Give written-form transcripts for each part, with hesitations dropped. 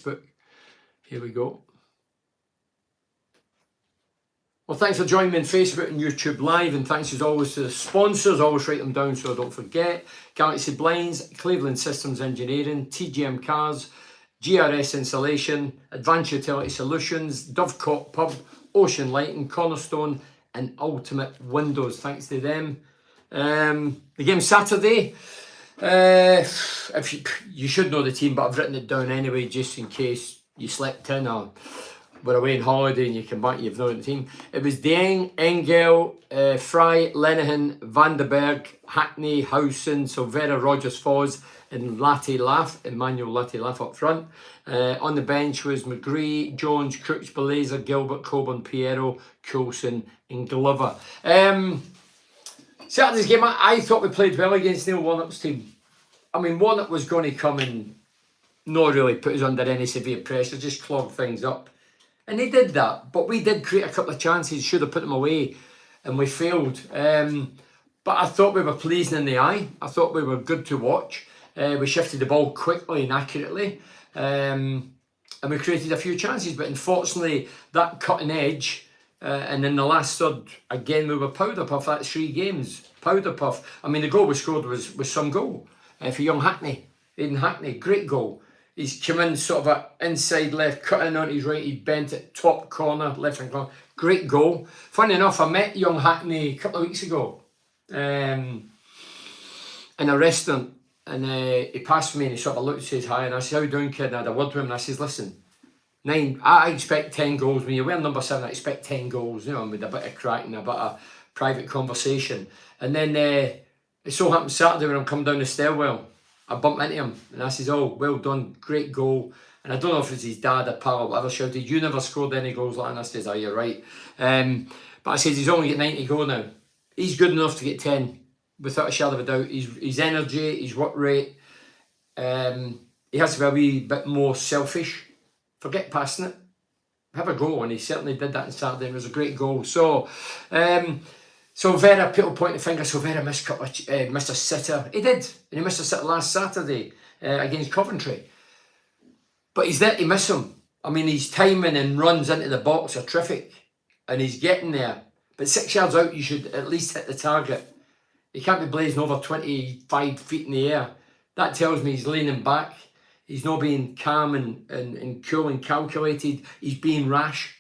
Facebook. Here we go. Well, thanks for joining me on Facebook and YouTube Live, and thanks as always to the sponsors. Always write them down so I don't forget. Galaxy Blinds, Cleveland Systems Engineering, TGM Cars, GRS Insulation, Advanced Utility Solutions, Dovecot Pub, Ocean Lighting, Cornerstone, and Ultimate Windows. Thanks to them. The game Saturday. If you should know the team, but I've written it down anyway, just in case you slept in or were away on holiday and you come back, you've known the team. It was Dieng, Engel, Fry, Lenihan, Vandenberg, Hackney, Howson, Silvera, Rogers, Foz, and Emmanuel Latte-Laff up front. On the bench was McGree, Jones, Crooks, Belazer, Gilbert, Coburn, Piero, Coulson, and Glover. Saturday's game, I thought we played well against Neil Warnock's team. I mean, Warnock was going to come and not really put us under any severe pressure, just clog things up. And they did that, but we did create a couple of chances, should have put them away, and we failed. But I thought we were pleasing in the eye. I thought we were good to watch. We shifted the ball quickly and accurately, and we created a few chances, but unfortunately, that cutting edge, and in the last third, again, we were powder puff. That's 3 games, powder puff. I mean, the goal we scored was some goal for young Hackney, Aidan Hackney, great goal. He's come in sort of a inside left, cut in on his right, he bent it, top corner, left hand corner. Great goal. Funny enough, I met young Hackney a couple of weeks ago in a restaurant, and he passed me and he sort of looked and says hi, and I said, "How you doing, kid?" And I had a word with him, and I says, "Listen, 9, I expect 10 goals. When you wear number 7, I expect 10 goals, you know, with a bit of crack and a bit of private conversation." And then it so happened Saturday when I'm coming down the stairwell, I bumped into him and I says, "Oh, well done, great goal." And I don't know if it's his dad or pal or whatever shouted, "You never scored any goals like that." And I says, "Oh, you're right." But I says, he's only got 90 go now. He's good enough to get 10, without a shadow of a doubt. His energy, his work rate, he has to be a wee bit more selfish. Forget passing it, have a go, and he certainly did that on Saturday. It was a great goal. So Vera, people point the finger, so Vera missed a sitter. He did, and he missed a sitter last Saturday against Coventry. But he's there to miss him. I mean, his timing and runs into the box are terrific, and he's getting there. But 6 yards out, you should at least hit the target. He can't be blazing over 25 feet in the air. That tells me he's leaning back. He's not being calm and cool and calculated. He's being rash.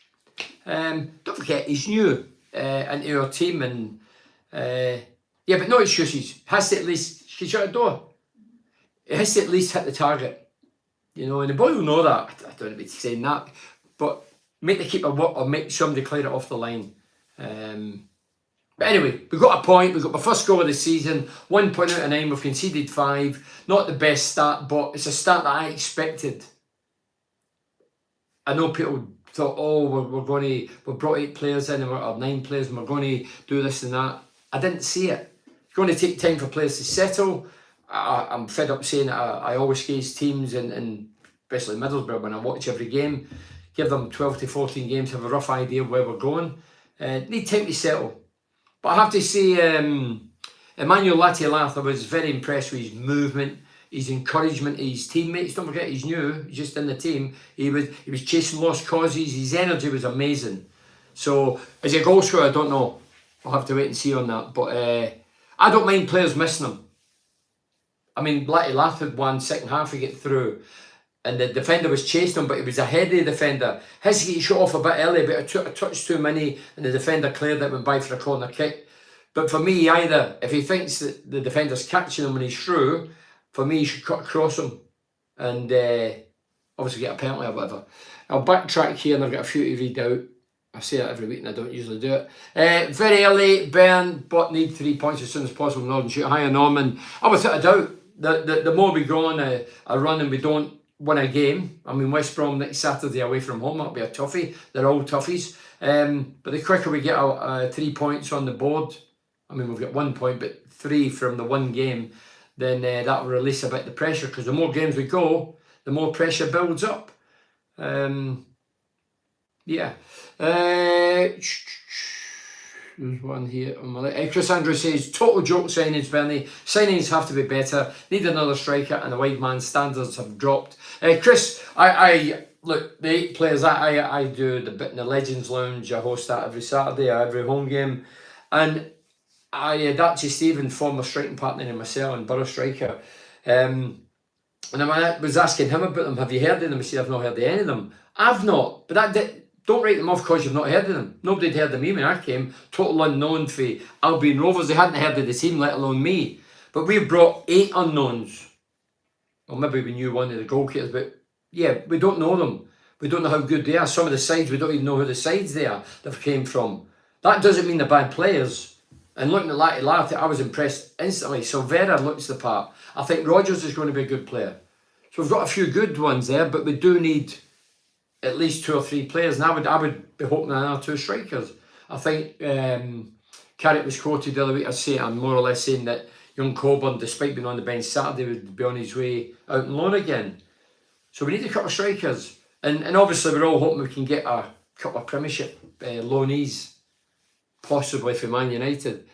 Don't forget, he's new into our team, and yeah, but no excuses. Has to at least, she shut the door. It has to at least hit the target, you know. And the boy will know that. I don't know if he's saying that, but make the keeper work or make somebody clear it off the line. But anyway, we got a point. We got the first goal of the season. 1 point out of 9. We've conceded 5. Not the best start, but it's a start that I expected. I know people thought, "Oh, we've brought 8 players in, or 9 players, and we're going to do this and that." I didn't see it. It's going to take time for players to settle. I'm fed up saying that I always gaze teams, and especially Middlesbrough, when I watch every game, give them 12 to 14 games, have a rough idea of where we're going. Need time to settle. But I have to say, Emmanuel Latte-Laff, I was very impressed with his movement, his encouragement, his teammates. Don't forget, he's new, he's just in the team. He was chasing lost causes. His energy was amazing. So, is he a goal scorer? I don't know. I'll have to wait and see on that. But I don't mind players missing him. I mean, Latte-Laff had one second half to get through, and the defender was chasing him, but he was ahead of the defender. His get shot off a bit early, but it took a touch too many, and the defender cleared it, went by for a corner kick. But for me, either, if he thinks that the defender's catching him when he's through, for me, he should cut across him and obviously get a penalty or whatever. I'll backtrack here, and I've got a few to read out. I say that every week, and I don't usually do it. Very early, Bern, but need 3 points as soon as possible. Northern shoot higher, Norman. Without a doubt, the more we go on a run and we don't win a game. I mean, West Brom next Saturday away from home, that'll be a toughie. They're all toughies. But the quicker we get 3 points on the board, I mean, we've got 1 point, but 3 from the one game, then that will release a bit of the pressure, because the more games we go, the more pressure builds up. Yeah. There's one here on my left. Chris Andrew says, total joke signings, Bernie. Signings have to be better. Need another striker, and the wide man standards have dropped. Chris, I look, the 8 players I do the bit in the Legends Lounge. I host that every Saturday, every home game. And I had Archie Stephen, former striking partner in myself and Borough striker. And I was asking him about them. Have you heard of them? He said, I've not heard of any of them. I've not, but don't write them off because you've not heard of them. Nobody had heard of me when I came. Total unknown for Albion Rovers. They hadn't heard of the team, let alone me. But we've brought 8 unknowns. Well, maybe we knew one of the goalkeepers, but yeah, we don't know them. We don't know how good they are. Some of the sides, we don't even know who the sides they are they've came from. That doesn't mean they're bad players. And looking at Lati, I was impressed instantly. Silvera looks the part. I think Rodgers is going to be a good player. So we've got a few good ones there, but we do need at least 2 or 3 players. And I would be hoping another 2 strikers. I think Carrick was quoted the other week as saying, I'm more or less saying that young Coburn, despite being on the bench Saturday, would be on his way out on loan again. So we need a couple of strikers. And obviously we're all hoping we can get a couple of Premiership loanees, possibly for Man United.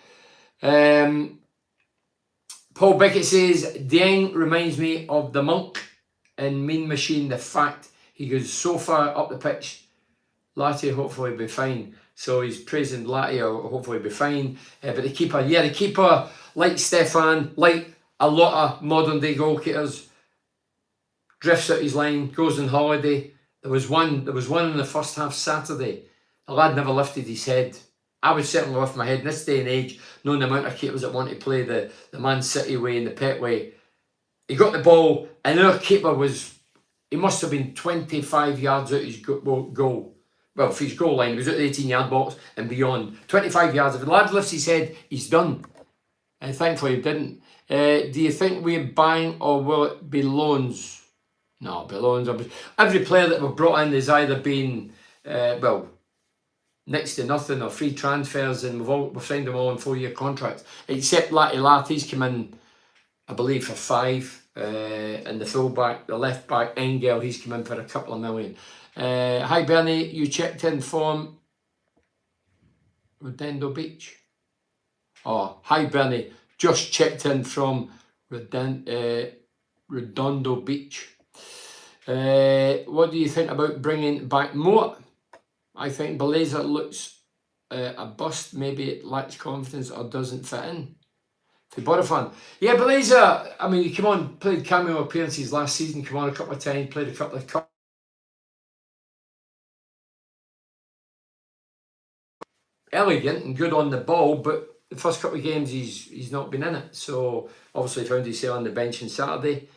Paul Beckett says, Dieng reminds me of the monk in Mean Machine. The fact he goes so far up the pitch, Lati hopefully will be fine. So he's praising Lati, will hopefully be fine. But the keeper, like Stefan, like a lot of modern day goalkeepers, drifts out his line, goes on holiday. There was one in the first half Saturday. The lad never lifted his head. I would certainly lift my head in this day and age, knowing the amount of keepers that want to play the Man City way and the Pep way. He got the ball, and our keeper he must have been 25 yards out his goal. Well, for his goal line, he was at the 18-yard box and beyond. 25 yards. If the lad lifts his head, he's done. And thankfully he didn't. Do you think we're buying or will it be loans? No, it'll be loans. Every player that we've brought in has either been, next to nothing or free transfers, and we've signed them all on 4-year contracts. Except Lati's come in, I believe, for 5. And the fullback, the left back, Engel, he's come in for a couple of million. Hi Bernie, you checked in from Redondo Beach. Oh, hi Bernie, just checked in from Redondo Beach. What do you think about bringing back Moat? I think Belazer looks a bust. Maybe it lacks confidence or doesn't fit in. For Borafan. Yeah, Belazer, I mean, he came on, played cameo appearances last season, came on a couple of times, played a couple of cups. Elegant and good on the ball, but the first couple of games he's not been in it. So obviously found himself on the bench on Saturday.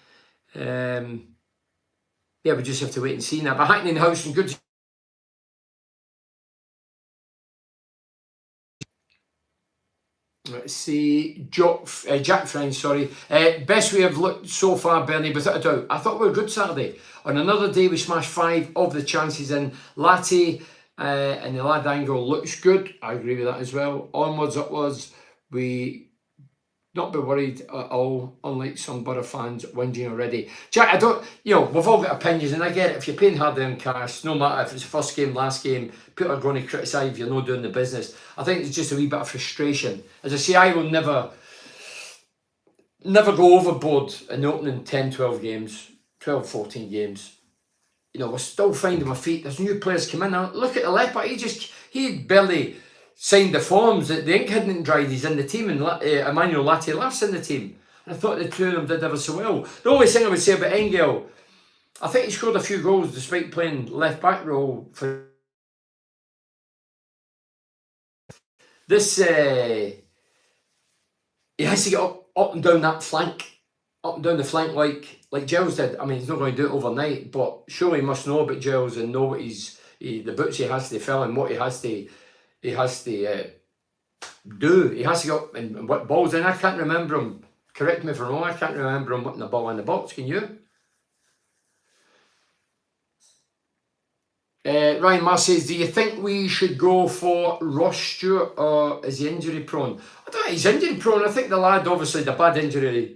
Yeah, we just have to wait and see now. But Hackney and House and good. Let's see, Jack Friend, sorry. Best we have looked so far, Bernie, without a doubt. I thought we were good Saturday. On another day, we smashed 5 of the chances in. Lati and the lad angle looks good. I agree with that as well. Onwards, upwards. We not be worried at all, unlike some Borough fans whinging already. Jack, I don't, we've all got opinions, and I get it. If you're paying hard-earned cash, no matter if it's first game, last game, people are going to criticise if you're not doing the business. I think it's just a wee bit of frustration. As I say, I will never go overboard in the opening 10, 12 games, 12, 14 games. We're still finding my feet. There's new players come in now. Look at the left back. He barely signed the forms. The ink hadn't dried. He's in the team, and Emmanuel Lati-Laugh's in the team. And I thought the 2 of them did ever so well. The only thing I would say about Engel, I think he scored a few goals despite playing left back role for this. He has to get up and down that flank, up and down the flank like Giles did. I mean, he's not going to do it overnight, but surely he must know about Giles and know what the boots he has to fill and what he has to do. He has to go and what balls in. I can't remember him. Correct me if I'm wrong. I can't remember him putting the ball in the box. Can you? Ryan Marr says, do you think we should go for Ross Stewart, or is he injury prone? I don't think he's injury prone. I think the lad, obviously, the bad injury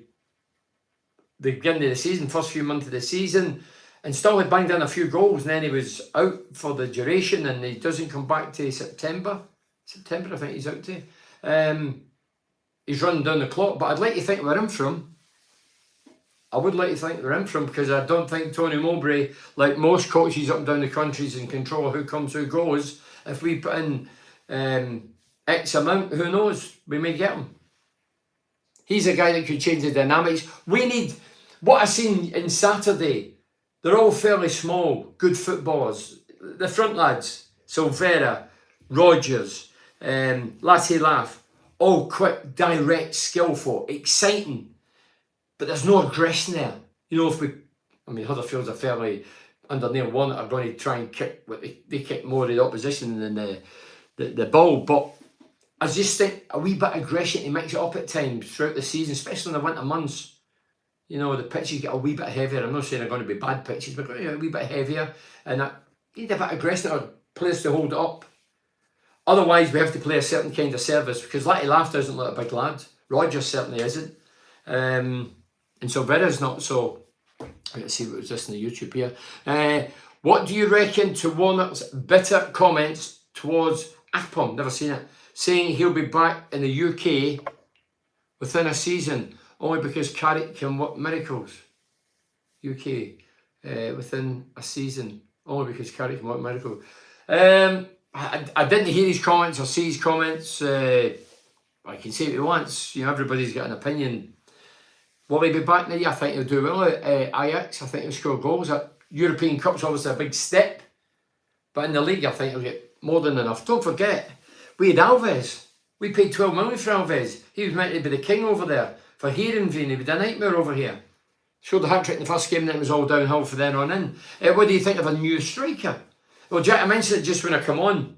the beginning of the season, first few months of the season, and still had banged in a few goals, and then he was out for the duration, and he doesn't come back to September. September, I think he's out to. He's running down the clock, but I'd like to think we're in for him. I would like to think we're in for him, because I don't think Tony Mowbray, like most coaches up and down the country, is in control of who comes, who goes. If we put in X amount, who knows, we may get him. He's a guy that could change the dynamics. We need, what I seen in Saturday, they're all fairly small, good footballers. The front lads, Silvera, Rogers, Latte Laugh, all quick, direct, skillful, exciting. But there's no aggression there. You know, Huddersfield's a fairly, under Neil Warnock, are going to try and kick, they kick more of the opposition than the ball. But I just think a wee bit of aggression to mix it up at times throughout the season, especially in the winter months. You know, the pitches get a wee bit heavier. I'm not saying they're going to be bad pitches, but a wee bit heavier. And you need a bit of aggression or players to hold it up. Otherwise, we have to play a certain kind of service, because Latte Laugh doesn't look a big lad. Rogers certainly isn't. And Silvera's not. So let's see what was this in the YouTube here. What do you reckon to Warnock's bitter comments towards Akpom? Never seen it. Saying he'll be back in the UK within a season, only because Carrick can work miracles. UK within a season, only because Carrick can work miracles. I didn't hear his comments or see his comments. I can say what he wants. You know, everybody's got an opinion. Will he be back in the year? I think he'll do well at Ajax. I think he'll score goals. At European Cup's obviously a big step, but in the league I think he'll get more than enough. Don't forget, we had Alves. We paid 12 million for Alves. He was meant to be the king over there. For Heerenveen, he was a nightmare over here. Scored the hat-trick in the first game, and then it was all downhill for then on in. What do you think of a new striker? Well, Jack, I mentioned it just when I come on.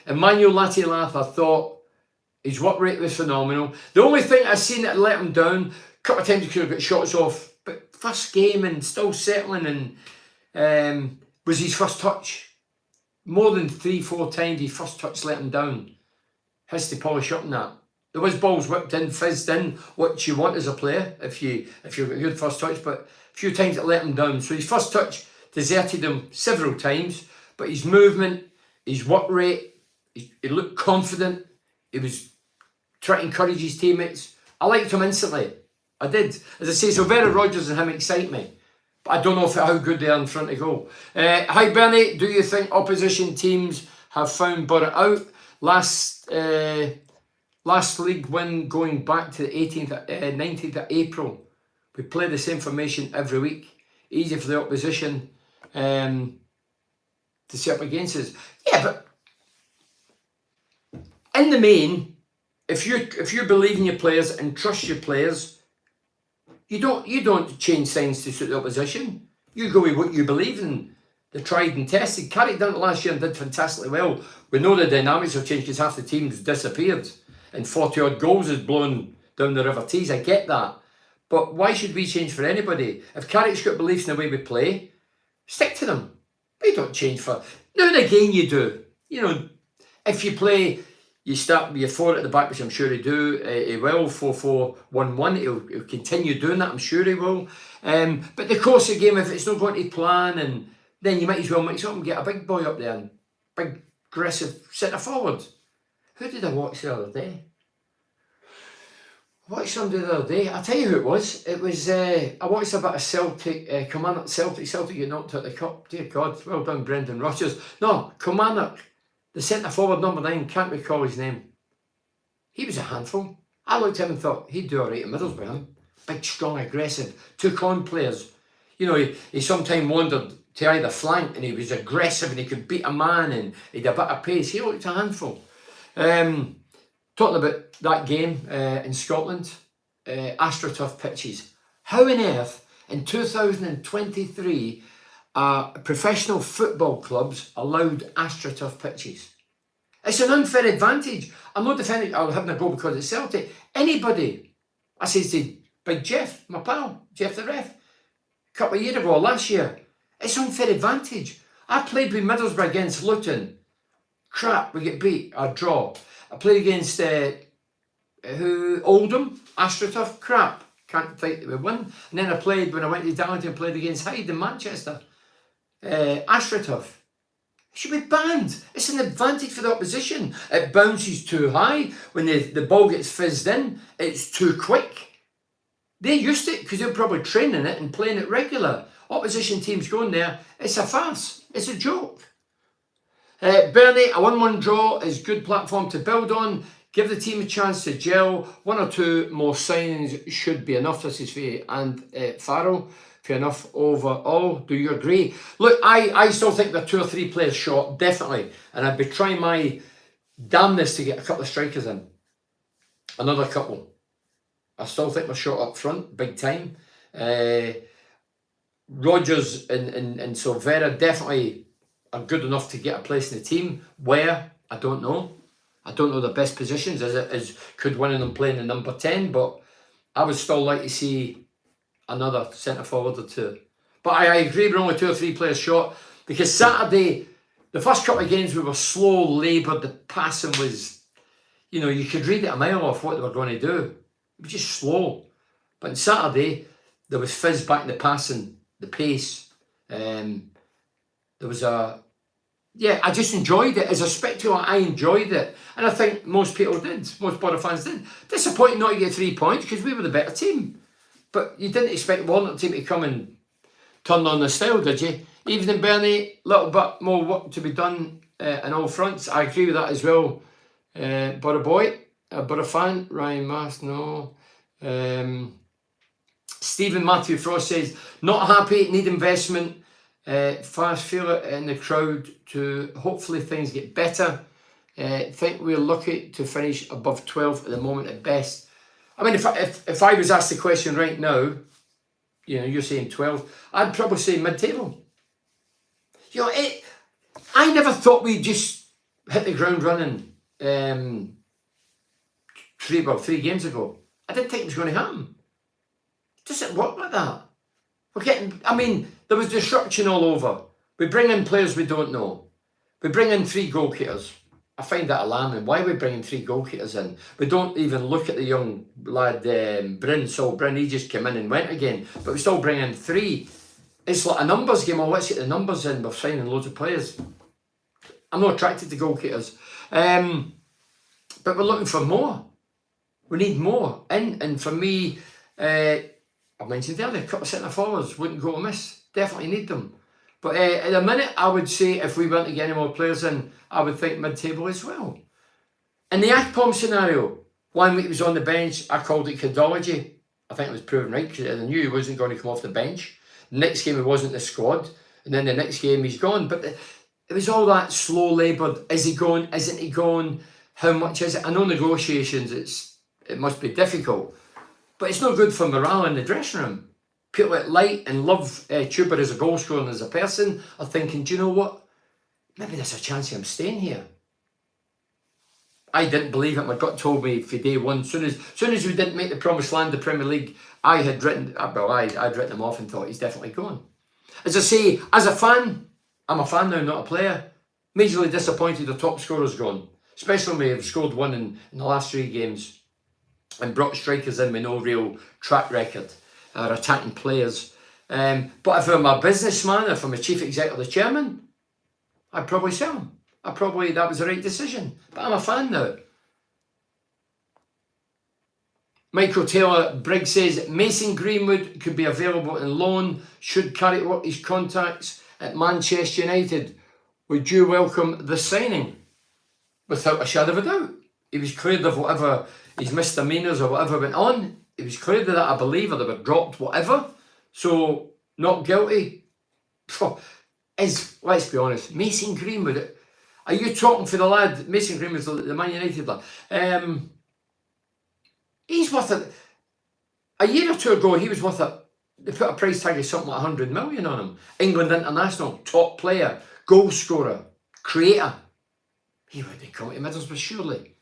Emmanuel Latte Laugh, I thought his work rate was phenomenal. The only thing I've seen that let him down, a couple of times he could have got shots off, but first game and still settling, and was his first touch. More than 3-4 times his first touch let him down. Has to polish up on that. There was balls whipped in, fizzed in, what you want as a player if you've got a good first touch, but a few times it let him down. So his first touch deserted him several times, but his movement, his work rate, he looked confident. He was trying to encourage his teammates. I liked him instantly. I did. As I say, Silvera, Rogers and him excite me. But I don't know how good they are in front of goal. Hi Bernie, do you think opposition teams have found Borough out? Last league win going back to the 19th of April. We play the same formation every week. Easy for the opposition to set up against us. Yeah, but in the main, if you believe in your players and trust your players, you don't change things to suit the opposition. You go with what you believe in. The tried and tested. Carrick done it last year and did fantastically well. We know the dynamics have changed because half the team's disappeared and 40 odd goals is blown down the River Tees. I get that. But why should we change for anybody? If Carrick's got beliefs in the way we play, stick to them. We don't change for... Now and again you do. You know, if you play, you start with your 4 at the back, which I'm sure he do. He will, 4-4-1-1. He'll continue doing that, I'm sure he will. But the course of the game, if it's not going to plan, and then you might as well mix up and get a big boy up there, and big, aggressive centre forward. Who did I watch the other day? I watched somebody the other day. I'll tell you who it was. It was, I watched a bit of Celtic, Kilmarnock Celtic. Celtic get knocked out the cup. Dear God, well done, Brendan Rodgers. No, Kilmarnock, the centre forward, number 9, can't recall his name. He was a handful. I looked at him and thought, he'd do all right in Middlesbrough, him. Big, strong, aggressive, took on players. You know, he sometimes wandered to either flank and he was aggressive and he could beat a man and he had a bit of pace. He looked a handful. Talking about that game in Scotland, AstroTurf pitches. How on earth in 2023 professional football clubs allowed AstroTurf pitches? It's an unfair advantage. I'm not defending or having a go because it's Celtic. Anybody, I said to Big Jeff, my pal, Jeff the ref, a couple of years ago, last year, it's unfair advantage. I played with Middlesbrough against Luton. Crap, we get beat, or draw. I played against Oldham, AstroTurf, crap, can't think we win. And then I played, when I went to Darlington, played against Hyde in Manchester, AstroTurf. should be banned. It's an advantage for the opposition. It bounces too high. When the ball gets fizzed in, it's too quick. They're used to it because they're probably training it and playing it regular. Opposition teams going there, it's a farce. It's a joke. Bernie, a 1-1 draw is good platform to build on. Give the team a chance to gel. 1 or 2 more signings should be enough. This is for and Farrell. Fair enough overall. Do you agree? Look, I still think they're 2 or 3 players short, definitely. And I'd be trying my damnness to get a couple of strikers in. Another couple. I still think we're short up front, big time. Rodgers and Silvera definitely are good enough to get a place in the team. Where? I don't know. I don't know the best positions. Could one of them play in the number 10? But I would still like to see another centre forward or 2. But I agree we're only 2 or 3 players short, because Saturday, the first couple of games we were slow, laboured, the passing was, you could read it a mile off what they were going to do. It was just slow. But on Saturday, there was fizz back in the passing, the pace. There was I just enjoyed it. As a spectator, I enjoyed it. And I think most people did. Most Borough fans did. Disappointing not to get 3 points because we were the better team. But you didn't expect Walnut team to come and turn on the style, did you? Evening, Bernie. A little bit more work to be done on all fronts. I agree with that as well. Borough boy, Borough fan. Ryan Mass, no. Stephen Matthew Frost says, not happy, need investment. Fast feel it in the crowd to hopefully things get better. Think we're lucky to finish above 12 at the moment at best. I mean, if I was asked the question right now, you're saying 12, I'd probably say mid-table. I never thought we'd just hit the ground running 3 games ago. I didn't think it was going to happen. It doesn't work like that. There was disruption all over. We bring in players we don't know. We bring in 3 goalkeepers. I find that alarming. Why are we bringing 3 goalkeepers in? We don't even look at the young lad, Saul Bryn. He just came in and went again. But we still bring in 3. It's like a numbers game. Oh, let's get the numbers in. We're signing loads of players. I'm not attracted to goalkeepers. But we're looking for more. We need more. And for me, I mentioned earlier, a couple of centre forwards wouldn't go amiss. Definitely need them. But at the minute, I would say if we weren't to get any more players in, I would think mid-table as well. In the Akpom scenario, 1 week he was on the bench, I called it codology. I think it was proven right because I knew he wasn't going to come off the bench. Next game he wasn't in the squad, and then the next game he's gone. But it was all that slow laboured. Is he going? Isn't he going? How much is it? I know negotiations. It must be difficult, but it's not good for morale in the dressing room. People that like and love Chuba as a goal scorer and as a person are thinking, do you know what? Maybe there's a chance of him staying here. I didn't believe it. My gut told me for day one. Soon as we didn't make the promised land, the Premier League, I'd written him off and thought he's definitely gone. As I say, as a fan, I'm a fan now, not a player. Majorly disappointed the top scorer's gone. Especially when we've scored 1 in the last 3 games and brought strikers in with no real track record or attacking players. But if I'm a businessman, if I'm a chief executive or the chairman, I'd probably sell him. That was the right decision. But I'm a fan now. Michael Taylor Briggs says, Mason Greenwood could be available in loan. Should Carrick work his contacts at Manchester United? Would you welcome the signing? Without a shadow of a doubt. He was cleared of whatever his misdemeanours or whatever went on. He was cleared of that, I believe, or they were dropped, whatever. So, not guilty. Let's be honest, Mason Greenwood. Are you talking for the lad? Mason Greenwood's the Man United lad. He's worth it. A year or 2 ago, he was worth it. They put a price tag of something like 100 million on him. England international, top player, goal scorer, creator. He wouldn't come to Middlesbrough, surely.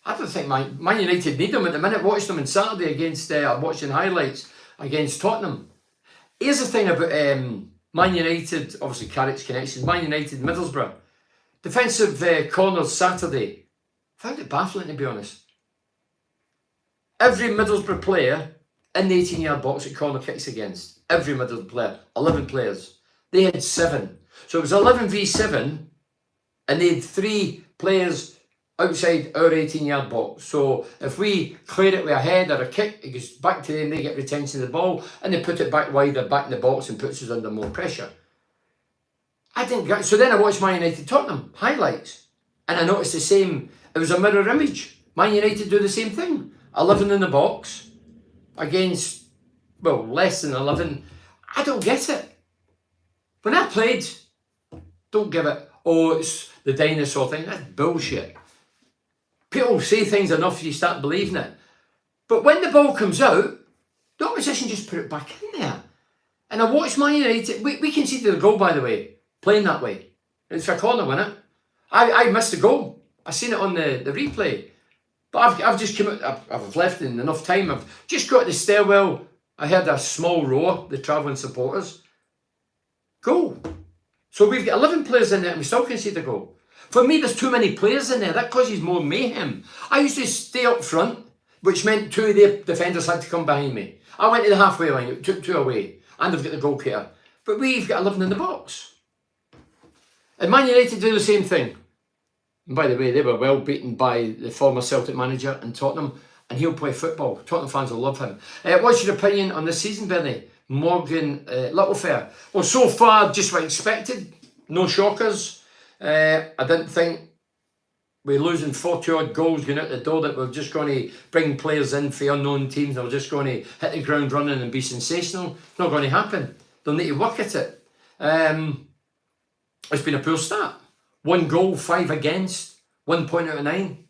I don't think Man United need him at the minute. Watched them on Saturday against, watching highlights against Tottenham. Here's the thing about Man United, obviously Carrick's connections, Man United, Middlesbrough. Defensive corners Saturday. Found it baffling, to be honest. Every Middlesbrough player in the 18-yard box at corner kicks against. Every Middlesbrough player. 11 players. They had 7. So it was 11v7 and they had 3 players outside our 18-yard box. So if we clear it with a head or a kick, it goes back to them, they get retention of the ball, and they put it back wider, back in the box, and puts us under more pressure. I didn't get, so then I watched Man United Tottenham highlights, and I noticed the same. It was a mirror image. Man United do the same thing. 11 in the box against, well, less than 11. I don't get it. When I played, don't give it, oh, it's the dinosaur thing. That's bullshit. People say things enough, you start believing it. But when the ball comes out, the opposition just put it back in there. And I watched Man United. We conceded a goal, by the way, playing that way. It's for a corner, wasn't it? I missed the goal. I seen it on the replay. But I've just come out, I've left in enough time. I've just got to the stairwell. I heard a small roar, the travelling supporters. Goal. So we've got 11 players in there and we still concede a goal. For me, there's too many players in there. That causes more mayhem. I used to stay up front, which meant 2 of their defenders had to come behind me. I went to the halfway line, it took 2 away, and I've got the goalkeeper. But we've got 11 in the box. And Man United do the same thing. And by the way, they were well beaten by the former Celtic manager in Tottenham, and he'll play football. Tottenham fans will love him. What's your opinion on this season, Bernie? Morgan Littlefair. Well, so far, just what I expected. No shockers. I didn't think we're losing 40 odd goals going out the door that we're just going to bring players in for unknown teams and we're just going to hit the ground running and be sensational. It's not going to happen. They'll need to work at it. It's been a poor start. 1 goal, 5 against, 1 point out of 9.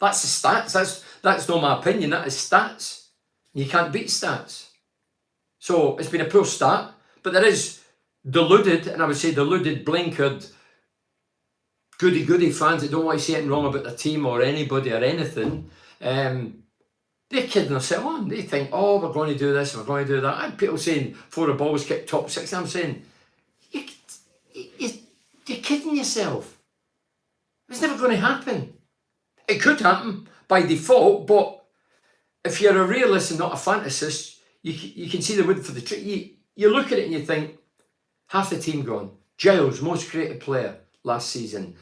That's the stats. That's not my opinion. That is stats. You can't beat stats. So it's been a poor start, but there is deluded, and I would say deluded, blinkered, goody fans that don't want to see anything wrong about their team or anybody or anything. They're kidding themselves on. They think, oh, we're going to do this, we're going to do that. I had people saying 4 of balls kicked top 6. I'm saying, you're kidding yourself. It's never going to happen. It could happen by default, but if you're a realist and not a fantasist, you can see the wood for the tree. You look at it and you think, half the team gone. Giles, most creative player last season.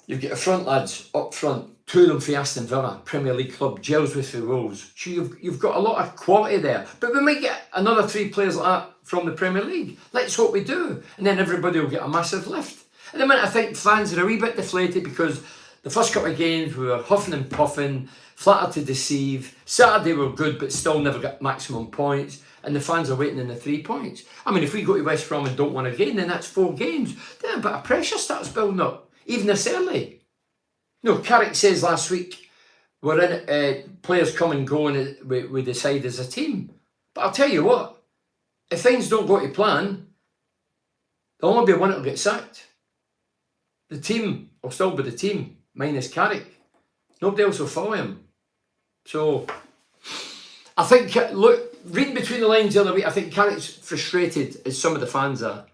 You've got the front lads up front, 2 of them for Aston Villa, Premier League club, Giles with the Wolves. So you've got a lot of quality there. But we might get another 3 players like that from the Premier League. Let's hope we do. And then everybody will get a massive lift. At the minute, I think fans are a wee bit deflated because the first couple of games we were huffing and puffing, flattered to deceive. Saturday we were good, but still never got maximum points. And the fans are waiting in the 3 points. I mean, if we go to West Brom and don't win again, then that's 4 games. Then a bit of pressure starts building up, even this early. No, Carrick says last week, we're in players come and go and we decide as a team. But I'll tell you what, if things don't go to plan, there'll only be one that'll get sacked. The team will still be the team, minus Carrick. Nobody else will follow him. So, I think, look, reading between the lines the other week, I think Carrick's frustrated as some of the fans are,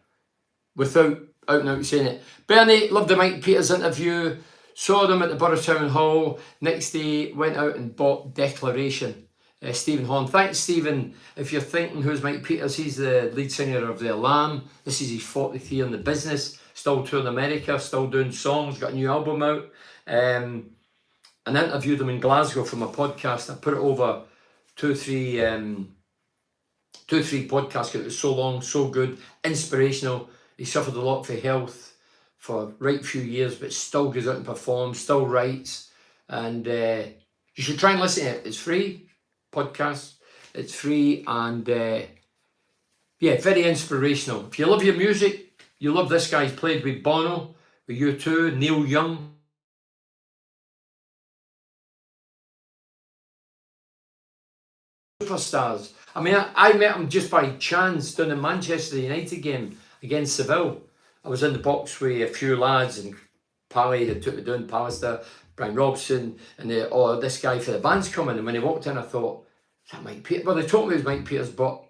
without out and out saying it. Bernie, loved the Mike Peters interview, saw them at the Borough Town Hall, next day went out and bought Declaration. Stephen Horn. Thanks, Stephen. If you're thinking who's Mike Peters, he's the lead singer of The Alarm. This is his 40th year in the business, still touring America, still doing songs, got a new album out. And I interviewed him in Glasgow for my podcast. I put it over 2 or 3 podcasts because it was so long, so good, inspirational. He suffered a lot for health for a right few years, but still goes out and performs, still writes. And you should try and listen to it. It's free, podcast. It's free and yeah, very inspirational. If you love your music, you love this guy. He's played with Bono, with U2, Neil Young. Superstars. I mean, I met him just by chance down the Manchester United game against Seville. I was in the box with a few lads and Pally had took me down, Pallister, Brian Robson, and this guy for the band's coming. And when he walked in, I thought, is that Mike Peters? Well, they told me it was Mike Peters, but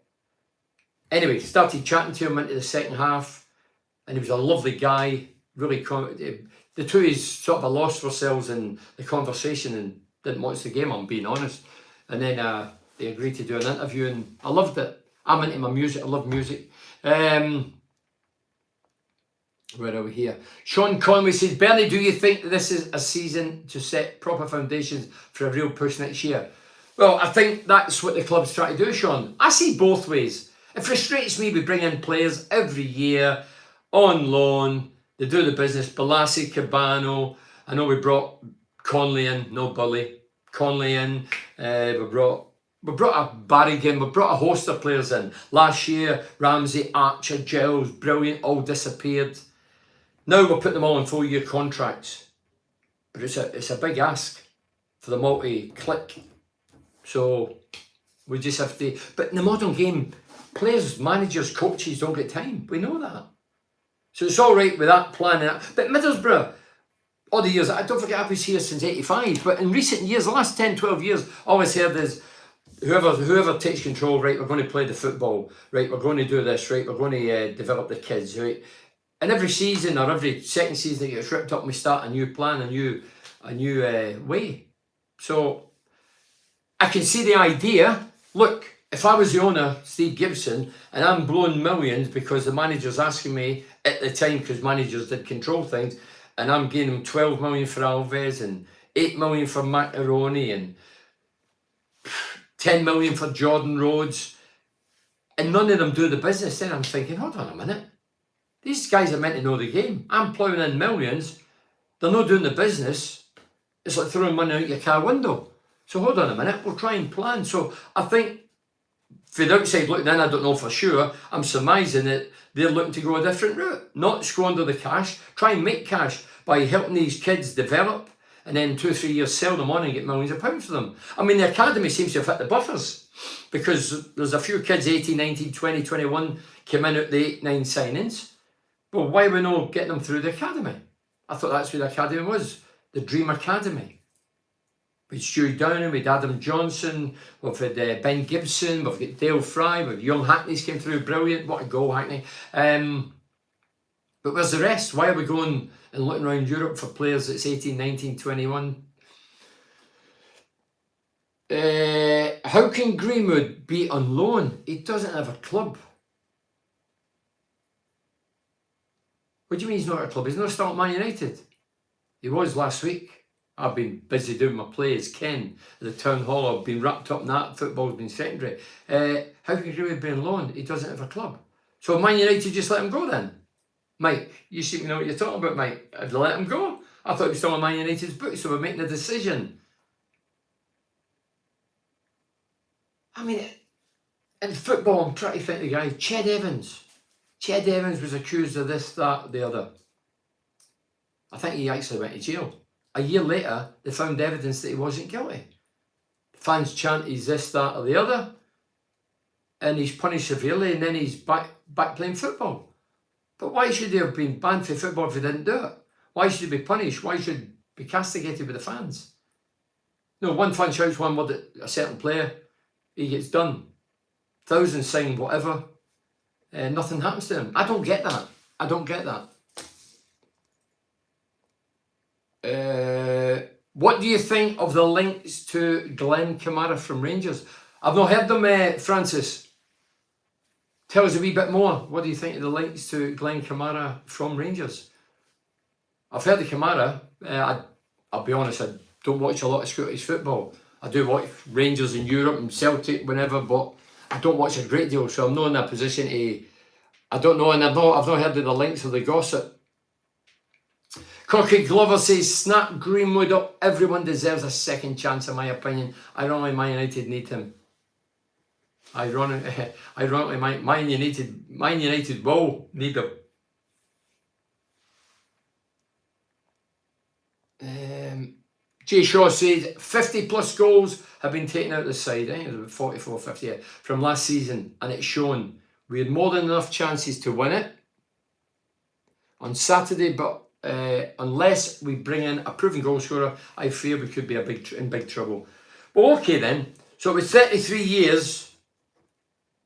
anyway, started chatting to him into the second half, and he was a lovely guy. Really, the two is sort of lost themselves in the conversation and didn't watch the game, I'm being honest. And then they agreed to do an interview, and I loved it. I'm into my music. I love music. Where are we here? Sean Conway says, Bernie, do you think this is a season to set proper foundations for a real push next year? Well, I think that's what the club's trying to do, Sean. I see both ways. It frustrates me we bring in players every year on loan. They do the business. Balassi, Cabano. I know we brought Conley in, no Bully. Conley in. We brought a Barrigan. We brought a host of players in. Last year, Ramsey, Archer, Giles, brilliant, all disappeared. Now we're putting them all on 4-year contracts. But it's a big ask for them all to click. So we just have to... But in the modern game, players, managers, coaches don't get time. We know that. So it's all right with that planning. But Middlesbrough, all the years, I don't forget I was here since 85, but in recent years, the last 10, 12 years, I always heard is whoever takes control, right, we're going to play the football, right, we're going to do this, right, we're going to develop the kids, right. And every season or every second season that gets ripped up, we start a new plan, a new way. So I can see the idea. Look, if I was the owner, Steve Gibson, and I'm blowing millions because the manager's asking me at the time, because managers did control things, and I'm giving him 12 million for Alves and 8 million for Macaroni and 10 million for Jordan Rhodes, and none of them do the business, then I'm thinking, hold on a minute. These guys are meant to know the game. I'm ploughing in millions. They're not doing the business. It's like throwing money out your car window. So hold on a minute. We'll try and plan. So I think for the outside looking in, I don't know for sure, I'm surmising that they're looking to go a different route. Not squander the cash. Try and make cash by helping these kids develop, and then 2 or 3 years sell them on and get millions of pounds for them. I mean, the academy seems to have hit the buffers, because there's a few kids, 18, 19, 20, 21, came in at the 8, 9 signings. Well, why are we not getting them through the academy? I thought that's what the academy was, the Dream Academy. With Stewie Downing, with Adam Johnson, we've had Ben Gibson, we've got Dale Fry, with young Hackney's came through, brilliant, what a goal, Hackney. But where's the rest? Why are we going and looking around Europe for players that's 18, 19, 21? How can Greenwood be on loan? He doesn't have a club. What do you mean he's not at a club? He's not still at Man United. He was last week. I've been busy doing my play as Ken at the town hall. I've been wrapped up in that. Football's been secondary. How can Greenwood be on loan? He doesn't have a club. So Man United just let him go then? Mike, you seem to know what you're talking about, Mike. I'd let him go. I thought he was still on Man United's books, so we're making a decision. I mean, in football, I'm trying to think of the guy, Ched Evans. Ched Evans was accused of this, that, the other. I think he actually went to jail. A year later, they found evidence that he wasn't guilty. Fans chant he's this, that, or the other, and he's punished severely, and then he's back playing football. But why should he have been banned from football if he didn't do it? Why should he be punished? Why should he be castigated with the fans? No, one fan shouts one word at a certain player, he gets done. Thousands sign whatever, nothing happens to him. I don't get that. I don't get that. What do you think of the links to Glenn Kamara from Rangers? I've not heard them, Francis. Tell us a wee bit more. What do you think of the links to Glenn Kamara from Rangers? I've heard of Kamara. I'll be honest, I don't watch a lot of Scottish football. I do watch Rangers in Europe and Celtic whenever, but I don't watch a great deal, so I'm not in a position to... I don't know, and I've not heard of the links or the gossip. Corky Glover says, snap Greenwood up. Everyone deserves a second chance, in my opinion. Ironically, Man United need him. Ironically, Man United will need him. Jay Shaw said 50 plus goals have been taken out of the side. I think it was about 44, 50 from last season, and it's shown we had more than enough chances to win it on Saturday, but unless we bring in a proven goal scorer, I fear we could be in big trouble. Well, okay then. So it was 33 years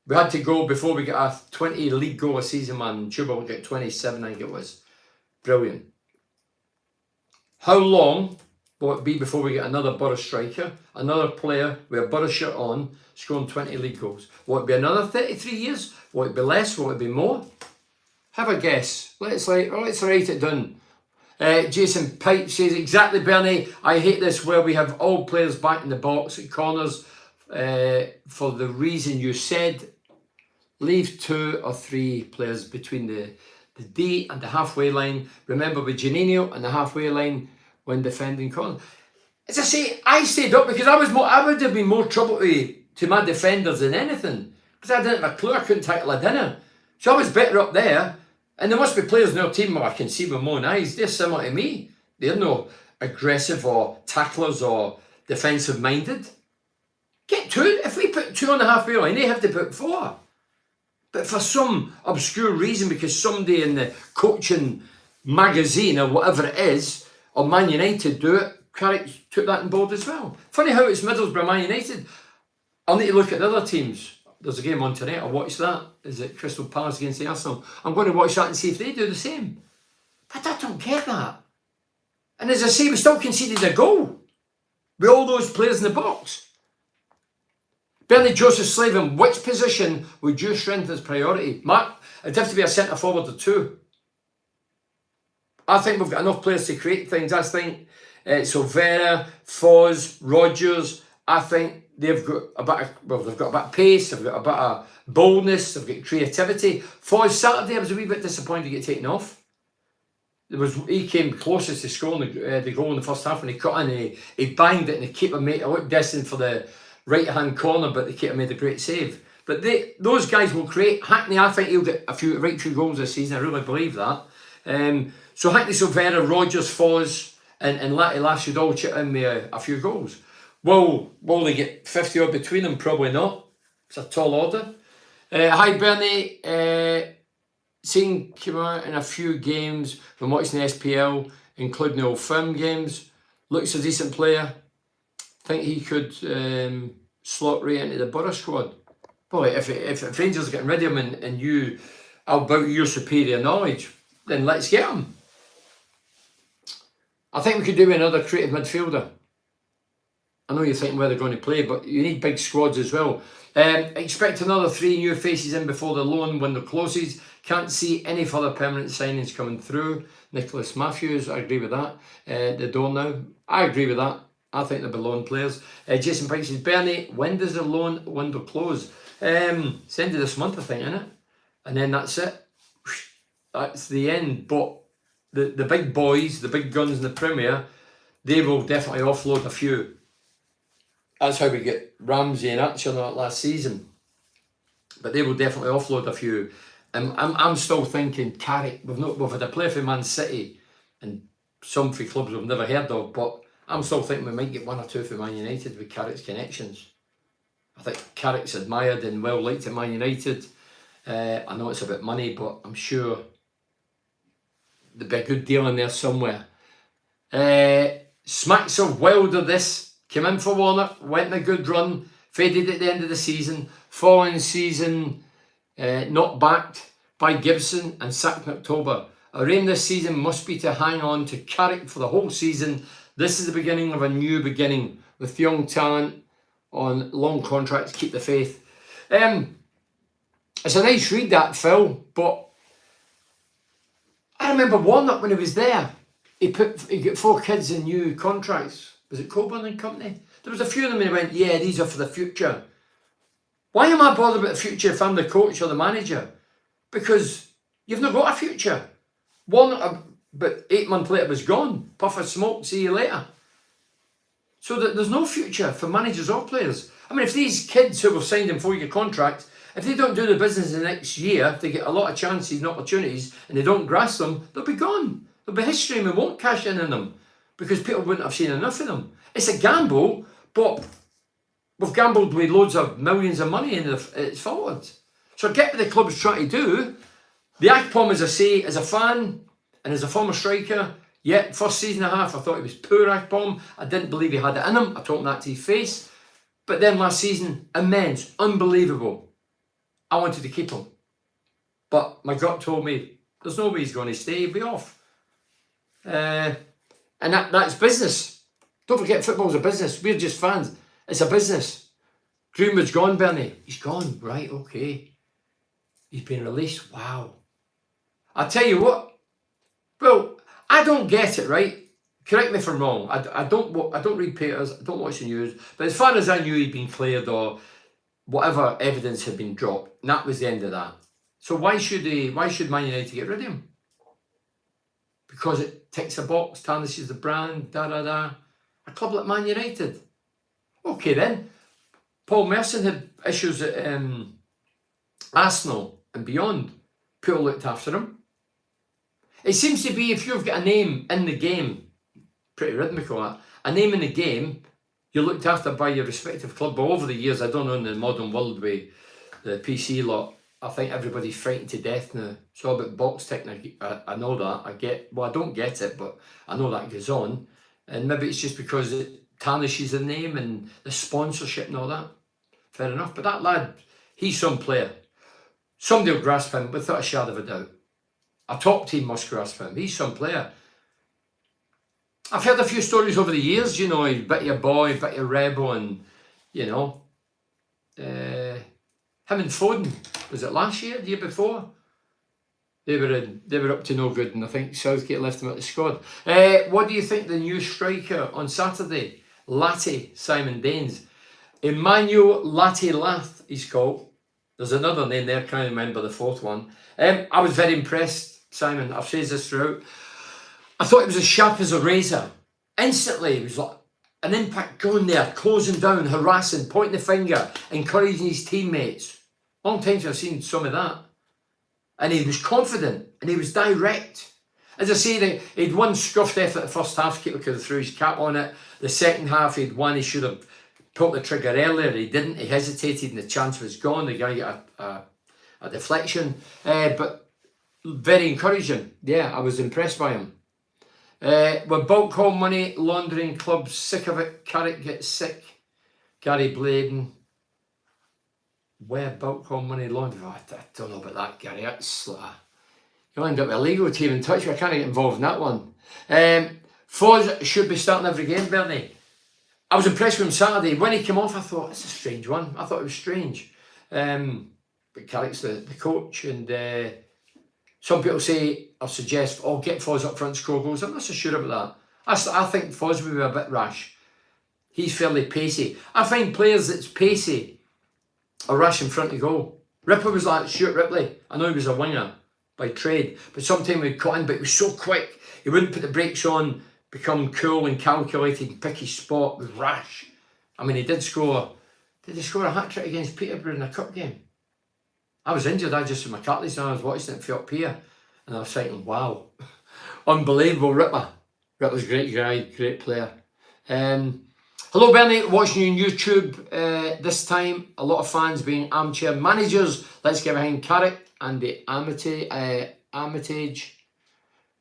we had to go before we got a 20 league goal a season, man. Chuba will get 27, I think it was. Brilliant. How long will it be before we get another Borough striker, another player with a Borough shirt on, scoring 20 league goals? Will it be another 33 years? Will it be less? Will it be more? Have a guess. Let's write it down. Jason Pipe says, exactly, Bernie. I hate this where we have all players back in the box at corners for the reason you said. Leave 2 or 3 players between the D and the halfway line. Remember with Janino and the halfway line when defending corners. As I say, I stayed up because I would have been more trouble to my defenders than anything. Because I didn't have a clue, I couldn't tackle a dinner. So I was better up there. And there must be players in our team where I can see with my own eyes. They're similar to me. They're no aggressive or tacklers or defensive minded. Get 2. If we put 2 on the halfway line, they have to put 4. But for some obscure reason, because somebody in the coaching magazine or whatever it is, or Man United do it, Carrick took that on board as well. Funny how it's Middlesbrough, Man United. I'll need to look at the other teams. There's a game on tonight, I'll watch that. Is it Crystal Palace against the Arsenal? I'm going to watch that and see if they do the same. But I don't get that. And as I say, we still conceded a goal with all those players in the box. Bernie Joseph Slavin, which position would you strengthen as priority? Mark, it'd have to be a centre forward or 2. I think we've got enough players to create things. I think Silvera, Foz, Rodgers, I think they've got a bit of pace, they've got a bit of boldness, they've got creativity. Foz Saturday, I was a wee bit disappointed to get taken off. He came closest to scoring the goal in the first half when he cut in, he banged it and the keeper made it look destined for the right hand corner, but the keeper made a great save. But those guys will create. Hackney, I think he'll get a few goals this season, I really believe that. So Hackney, Silvera, Rodgers, Foz and Latty should all chip in with a few goals. Will they get 50 odd between them? Probably not. It's a tall order. Hi Bernie, seen came out in a few games from watching the SPL, including the old firm games. Looks a decent player. Think he could slot right into the Borough squad. Boy, if Rangers are getting rid of him and you about your superior knowledge, then let's get him. I think we could do another creative midfielder. I know you're thinking where they're going to play, but you need big squads as well. Expect another 3 new faces in before the loan window closes. Can't see any further permanent signings coming through. Nicholas Matthews, I agree with that. The door now, I agree with that. I think they'll be loan players. Jason Pike says, Bernie, when does the loan window close? It's the end of this month, I think, isn't it? And then that's it. That's the end. But the big boys, the big guns in the Premier, they will definitely offload a few. That's how we get Ramsey and Archer last season. But they will definitely offload a few. I'm still thinking Carrick. We've had a player for Man City and some for clubs we've never heard of, but I'm still thinking we might get 1 or 2 for Man United with Carrick's connections. I think Carrick's admired and well liked at Man United. I know it's a bit money, but I'm sure there'll be a good deal in there somewhere. Smacks of Wilder this. Came in for Warner, went in a good run, faded at the end of the season. Following season, not backed by Gibson and sacked in October. Our aim this season must be to hang on to Carrick for the whole season. This is the beginning of a new beginning with young talent on long contracts. Keep the faith. It's a nice read, that, Phil, but I remember Warnock when he was there. He got 4 kids in new contracts. Was it Coburn and Company? There was a few of them and he went, yeah, these are for the future. Why am I bothered about the future if I'm the coach or the manager? Because you've not got a future. But 8 months later was gone. Puff of smoke, see you later. So there's no future for managers or players. I mean, if these kids who have signed in 4-year contracts, if they don't do the business in the next year, if they get a lot of chances and opportunities and they don't grasp them, they'll be gone. There'll be history and we won't cash in on them because people wouldn't have seen enough of them. It's a gamble, but we've gambled with loads of millions of money and it's forward. So get what the club's trying to do. The Akpom, as I say, as a fan and as a former striker, yeah, first season and a half, I thought he was poor, Akpom. I didn't believe he had it in him. I told him that to his face. But then last season, immense, unbelievable. I wanted to keep him. But my gut told me, there's no way he's going to stay, he'll be off. And that's business. Don't forget, football's a business. We're just fans. It's a business. Greenwood's gone, Bernie. He's gone. Right, okay. He's been released. Wow. I tell you what, well, I don't get it, right? Correct me if I'm wrong. I don't read papers, I don't watch the news, but as far as I knew, he'd been cleared or whatever evidence had been dropped, and that was the end of that. So why should Man United get rid of him? Because it ticks a box, tarnishes the brand, A club like Man United. Okay then. Paul Merson had issues at Arsenal and beyond. People looked after him. It seems to be if you've got a name in the game, pretty rhythmical that, a name in the game, you're looked after by your respective club. But over the years, I don't know in the modern world with the PC lot, I think everybody's frightened to death now. It's all about box ticking. I know that. I don't get it, but I know that goes on. And maybe it's just because it tarnishes the name and the sponsorship and all that. Fair enough. But that lad, he's some player. Somebody will grasp him without a shadow of a doubt. A top team must grasp him. He's some player. I've heard a few stories over the years, you know, he's a bit of a boy, a bit of a rebel, and, you know, him and Foden, was it last year, the year before? They were up to no good, and I think Southgate left him at the squad. What do you think the new striker on Saturday? Latte, Simon Daines. Emmanuel Latte-Lath, he's called. There's another name there, can't remember the fourth one. I was very impressed, Simon. I've said this throughout. I thought he was as sharp as a razor. Instantly, he was like an impact going there, closing down, harassing, pointing the finger, encouraging his teammates. Long time since I've seen some of that. And he was confident and he was direct. As I say, he'd one scruffed effort the first half, keeper could have threw his cap on it. The second half, he'd won, he should have pulled the trigger earlier. He didn't, he hesitated and the chance was gone. The guy got a deflection. But very encouraging. Yeah, I was impressed by him. With bulk call money laundering clubs sick of it, Carrick gets sick. Gary Bladen. Where bulk call money laundering? Oh, I don't know about that, Gary. That's you'll end up with a legal team in touch. I can't get involved in that one. Foz should be starting every game, Bernie. I was impressed with him Saturday. When he came off, I thought, it's a strange one. I thought it was strange. But Carrick's the coach, and some people say or suggest, oh, get Foz up front, score goals. I'm not so sure about that. I think Foz will be a bit rash. He's fairly pacey. I find players that's pacey are rash in front of goal. Ripper was like Stuart Ripley. I know he was a winger by trade, but sometimes we'd cut in, but he was so quick. He wouldn't put the brakes on, become cool and calculated and pick his spot with rash. I mean, he did score. Did he score a hat-trick against Peterborough in a cup game? I was injured. I just with my Catley's and I was watching it for up here. And I was thinking, wow, unbelievable Ripper. Ripper's a great guy, great player. Hello Bernie, watching you on YouTube this time. A lot of fans being armchair managers. Let's get behind Carrick and the Armitage.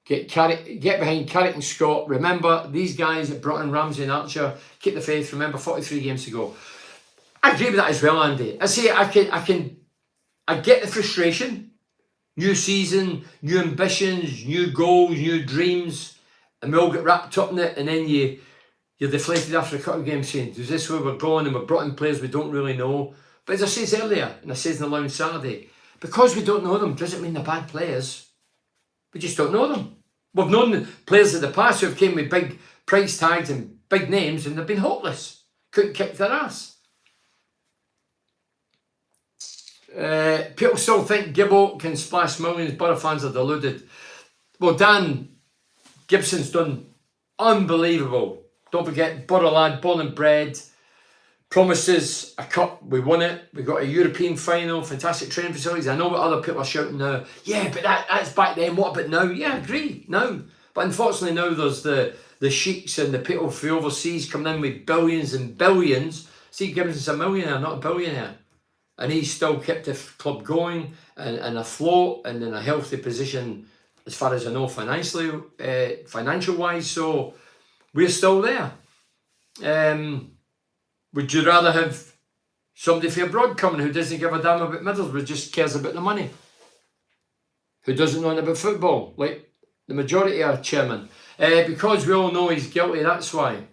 Get behind Carrick and Scott. Remember, these guys that brought in Ramsey and Archer, keep the faith. Remember, 43 games to go. I agree with that as well, Andy. I say I get the frustration. New season, new ambitions, new goals, new dreams, and we all get wrapped up in it, and then you're deflated after a couple of games saying, is this where we're going? And we've brought in players we don't really know. But as I said earlier, and I said in the lounge Saturday, because we don't know them doesn't mean they're bad players. We just don't know them. We've known the players of the past who have came with big price tags and big names, and they've been hopeless. Couldn't kick their ass. People still think Gibbo can splash millions. Borough fans are deluded. Well, Dan Gibson's done unbelievable. Don't forget, Borough lad, born and bred, promises a cup, we won it, we got a European final, fantastic training facilities. I know what other people are shouting now, yeah, but that's back then, what about now? Yeah, I agree, now. But unfortunately now there's the sheiks and the people from overseas coming in with billions and billions. Steve Gibson's a millionaire, not a billionaire. And he's still kept the club going and afloat and in a healthy position as far as I know financially, financial-wise, so we're still there. Would you rather have somebody from abroad coming who doesn't give a damn about Middlesbrough, just cares about the money? Who doesn't know anything about football, like the majority of our chairman? Because we all know he's guilty, that's why.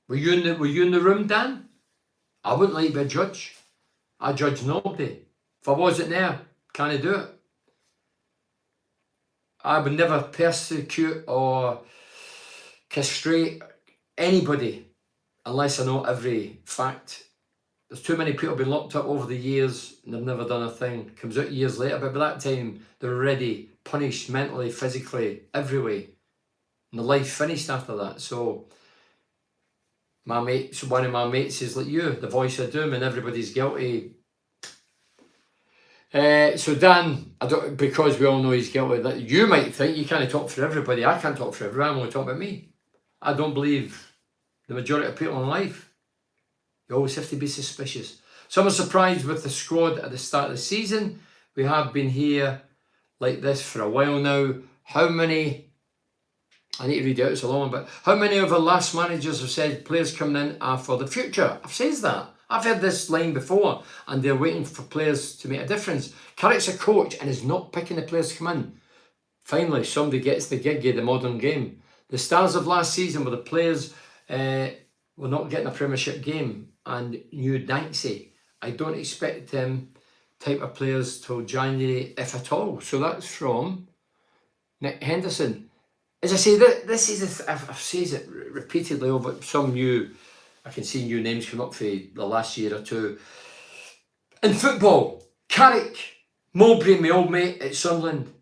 Were you in the room, Dan? I wouldn't like to be a judge. I judge nobody. If I wasn't there, can I do it? I would never persecute or castrate anybody unless I know every fact. There's too many people been locked up over the years and they've never done a thing. Comes out years later, but by that time they're already punished mentally, physically, every way. And the life finished after that. So one of my mates is like you, the voice of doom, and everybody's guilty. So Dan, because we all know he's guilty, that you might think you can't talk for everybody. I can't talk for everyone. I'm only talking about me. I don't believe the majority of people in life. You always have to be suspicious. Some are surprised with the squad at the start of the season. We have been here like this for a while now. How many, I need to read it out, it's a long one, but how many of the last managers have said players coming in are for the future? I've said that. I've heard this line before, and they're waiting for players to make a difference. Carrick's a coach and is not picking the players to come in. Finally, somebody gets the gig of the modern game. The stars of last season were the players were not getting a Premiership game and knew Danksy. I don't expect them type of players till January, if at all. So that's from Nick Henderson. As I say, this is, I've said it repeatedly over some new, I can see new names come up for the last year or two. In football, Carrick, Mowbray, my old mate at Sunderland,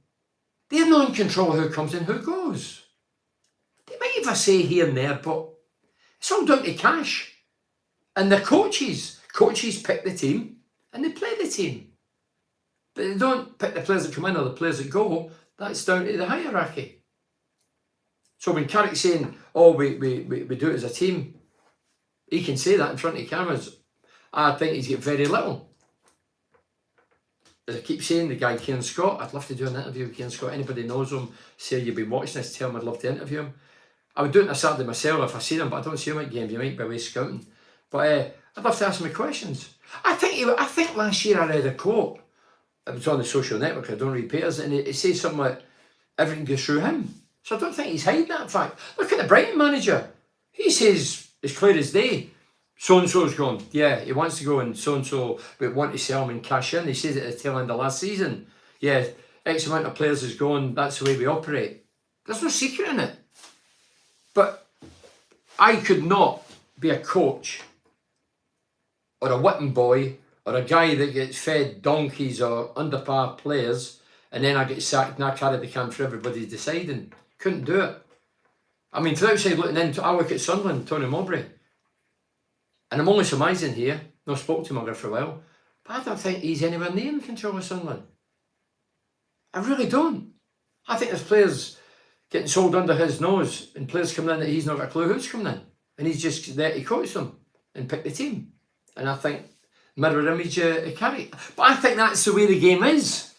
they're not in control of who comes in, who goes. They might have a say here and there, but it's all down to cash. And the coaches pick the team and they play the team. But they don't pick the players that come in or the players that go. That's down to the hierarchy. So when Carrick's saying, oh, we do it as a team, he can say that in front of cameras. I think he's got very little. As I keep saying, the guy Kieran Scott, I'd love to do an interview with Kieran Scott. Anybody knows him, say you've been watching this, tell him I'd love to interview him. I would do it on a Saturday myself if I seen him, but I don't see him at games. You might be away scouting. But I'd love to ask him questions. I think last year I read a quote. It was on the social network. I don't read papers, and it says something like everything goes through him. So I don't think he's hiding that fact. Look at the Brighton manager. He says as clear as day, so and so's gone. Yeah, he wants to go, and so we want to sell him and cash in. He says it at the tail end of last season. Yeah, X amount of players is gone. That's the way we operate. There's no secret in it. But I could not be a coach or a whipping boy or a guy that gets fed donkeys or underpowered players and then I get sacked and I carry the can for everybody deciding. Couldn't do it. I mean, from outside looking in, I look at Sunderland, Tony Mowbray, and I'm only surmising here, not spoke to him for a while, but I don't think he's anywhere near in control of Sunderland. I really don't. I think there's players getting sold under his nose and players coming in that he's not got a clue who's coming in. And he's just there to coach them and pick the team. And I think mirror image of Carrick. But I think that's the way the game is.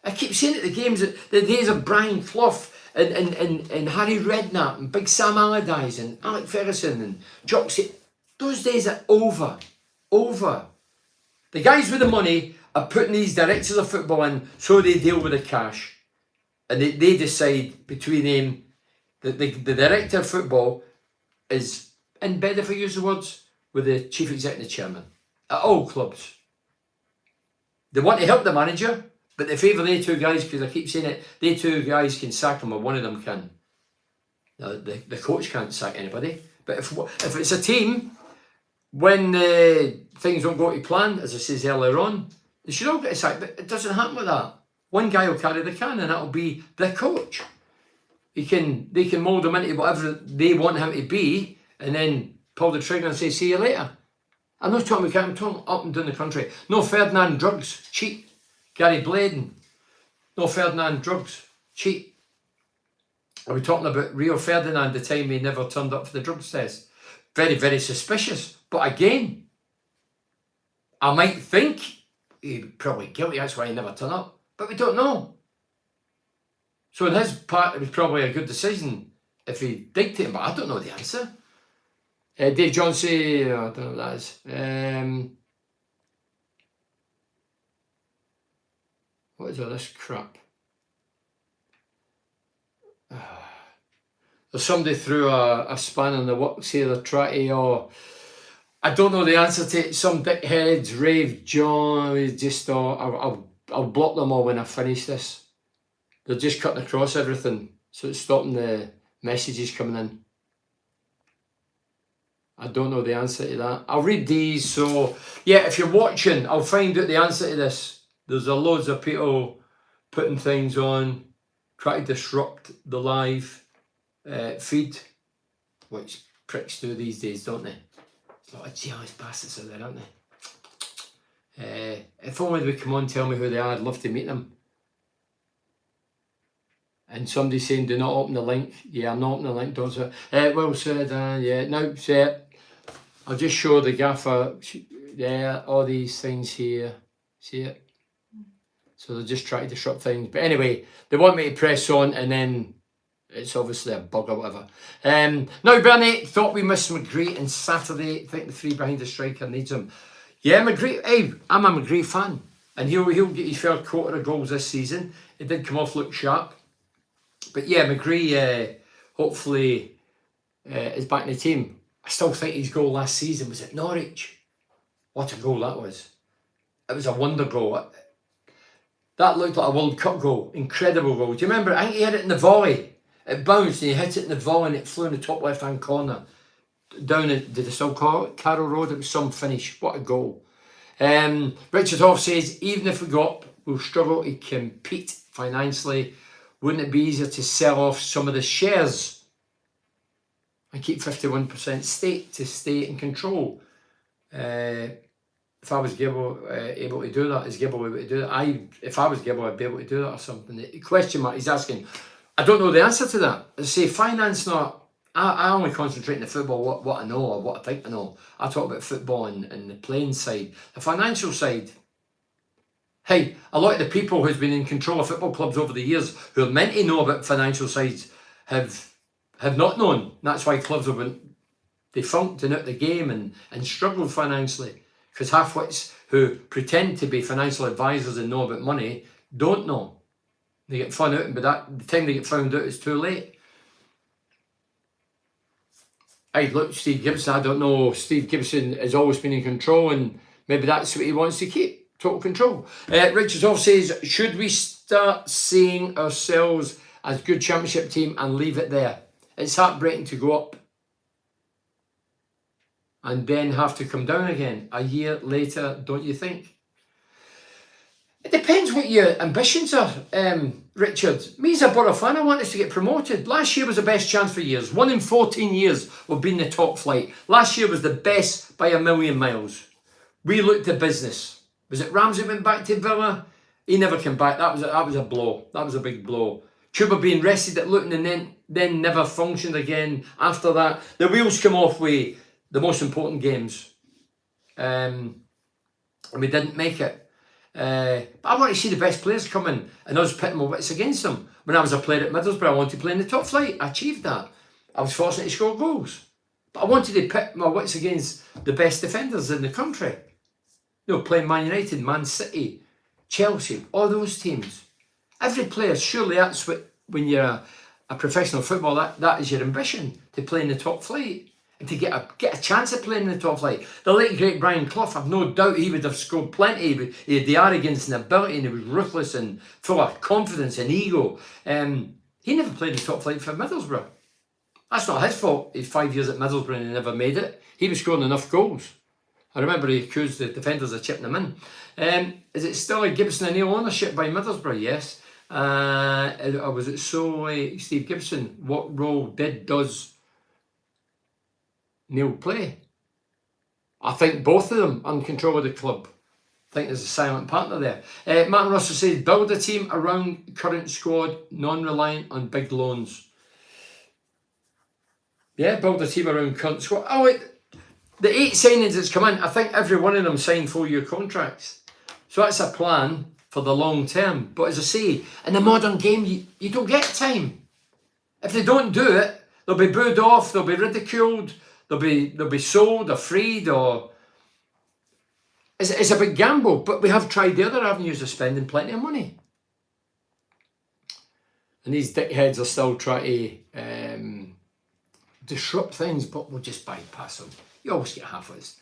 I keep saying it, the days of Brian Clough and Harry Redknapp and Big Sam Allardyce and Alec Ferguson and Jocksy, those days are over. Over. The guys with the money are putting these directors of football in so they deal with the cash. And they decide between them, the director of football is in bed, if I use the words, with the chief executive chairman at all clubs. They want to help the manager, but they favour they two guys, because I keep saying it, they two guys can sack him or one of them can. Now, the coach can't sack anybody, but if it's a team, when things don't go to plan, as I said earlier on, they should all get sacked, but it doesn't happen like that. One guy will carry the can and that'll be the coach. They can mould him into whatever they want him to be and then pull the trigger and say, see you later. I'm not talking about, I'm talking up and down the country. No Ferdinand drugs, cheat. Gary Bladen, no Ferdinand drugs, cheat. Are we talking about Rio Ferdinand, the time he never turned up for the drugs test? Very, very suspicious. But again, I might think he's probably guilty, that's why he never turned up. But we don't know. So on his part, it was probably a good decision if he dictated, but I don't know the answer. Dave Johnson, I don't know what that is. What is all this crap? There's somebody threw a span in the works here, they're trying to, I don't know the answer to it. Some dickheads, Rave John, just I'll block them all when I finish this. They're just cutting across everything, so it's stopping the messages coming in. I don't know the answer to that. I'll read these. So, yeah, if you're watching, I'll find out the answer to this. There's a loads of people putting things on, trying to disrupt the live feed, which pricks do these days, don't they? There's a lot of jealous bastards out there, aren't they? If only they would come on and tell me who they are, I'd love to meet them. And somebody's saying, do not open the link. Yeah, I'm not opening the link, don't say well said, yeah, no, say it. I'll just show the gaffer, yeah, all these things here. See it? So they're just trying to disrupt things. But anyway, they want me to press on and then it's obviously a bug or whatever. Now, Bernie, thought we missed McGree on Saturday. I think the three behind the striker needs him. Yeah, McGree, hey, I'm a McGree fan. And he'll get his fair quota of goals this season. It did come off look sharp. But yeah, McGree hopefully is back in the team. I still think his goal last season was at Norwich. What a goal that was. It was a wonder goal. That looked like a World Cup goal. Incredible goal. Do you remember? I think he had it in the volley. It bounced and he hit it in the volley and it flew in the top left-hand corner. Down at, did they still call it Carroll Road? It was some finish. What a goal. Richard Hoff says, even if we go up, we'll struggle to compete financially. Wouldn't it be easier to sell off some of the shares and keep 51% stake to stay in control? If I was able to do that, is Gibble able to do that? If I was Gibble, I'd be able to do that or something. The question mark he's asking, I don't know the answer to that. I say finance not. I only concentrate on the football, what I know or what I think I know. I talk about football and the playing side. The financial side, hey, a lot of the people who's been in control of football clubs over the years who are meant to know about financial sides have not known. That's why clubs have been defunct and out the game and struggled financially. Because half-wits who pretend to be financial advisors and know about money don't know. They get found out, but the time they get found out, it's too late. Hey, look, Steve Gibson, I don't know. Steve Gibson has always been in control and maybe that's what he wants to keep. Total control. Richard Hoff says, should we start seeing ourselves as good championship team and leave it there? It's heartbreaking to go up and then have to come down again a year later, don't you think? It depends what your ambitions are, Richard. Me as a Borough fan, I want us to get promoted. Last year was the best chance for years. 1 in 14 years we've been in the top flight. Last year was the best by a million miles. We looked at business. Was it Ramsey went back to Villa? He never came back. That was a blow. That was a big blow. Chuba being rested at Luton and then never functioned again after that. The wheels come off with the most important games. And we didn't make it. But I want to see the best players come in and us pitting my wits against them. When I was a player at Middlesbrough, I wanted to play in the top flight. I achieved that. I was fortunate to score goals. But I wanted to pit my wits against the best defenders in the country. You know, playing Man United, Man City, Chelsea, all those teams. Every player, surely that's what, when you're a professional footballer, that is your ambition, to play in the top flight. And to get a chance at playing in the top flight. The late great Brian Clough, I've no doubt he would have scored plenty. He had the arrogance and ability and he was ruthless and full of confidence and ego. He never played in the top flight for Middlesbrough. That's not his fault. He's 5 years at Middlesbrough and he never made it. He was scoring enough goals. I remember he accused the defenders of chipping them in. Is it still a Gibson and Neil ownership by Middlesbrough? Yes. Or was it solely Steve Gibson? What role does Neil play? I think both of them are in control of the club. I think there's a silent partner there. Martin Russell says, build a team around current squad, non-reliant on big loans. Yeah, build a team around current squad. Oh, wait, the 8 signings that's come in, I think every one of them signed 4-year contracts. So that's a plan for the long term. But as I say, in the modern game, you don't get time. If they don't do it, they'll be booed off, they'll be ridiculed, they'll be sold or freed, or it's a big gamble. But we have tried the other avenues of spending plenty of money, and these dickheads are still trying to disrupt things. But we'll just bypass them. You always get half of us.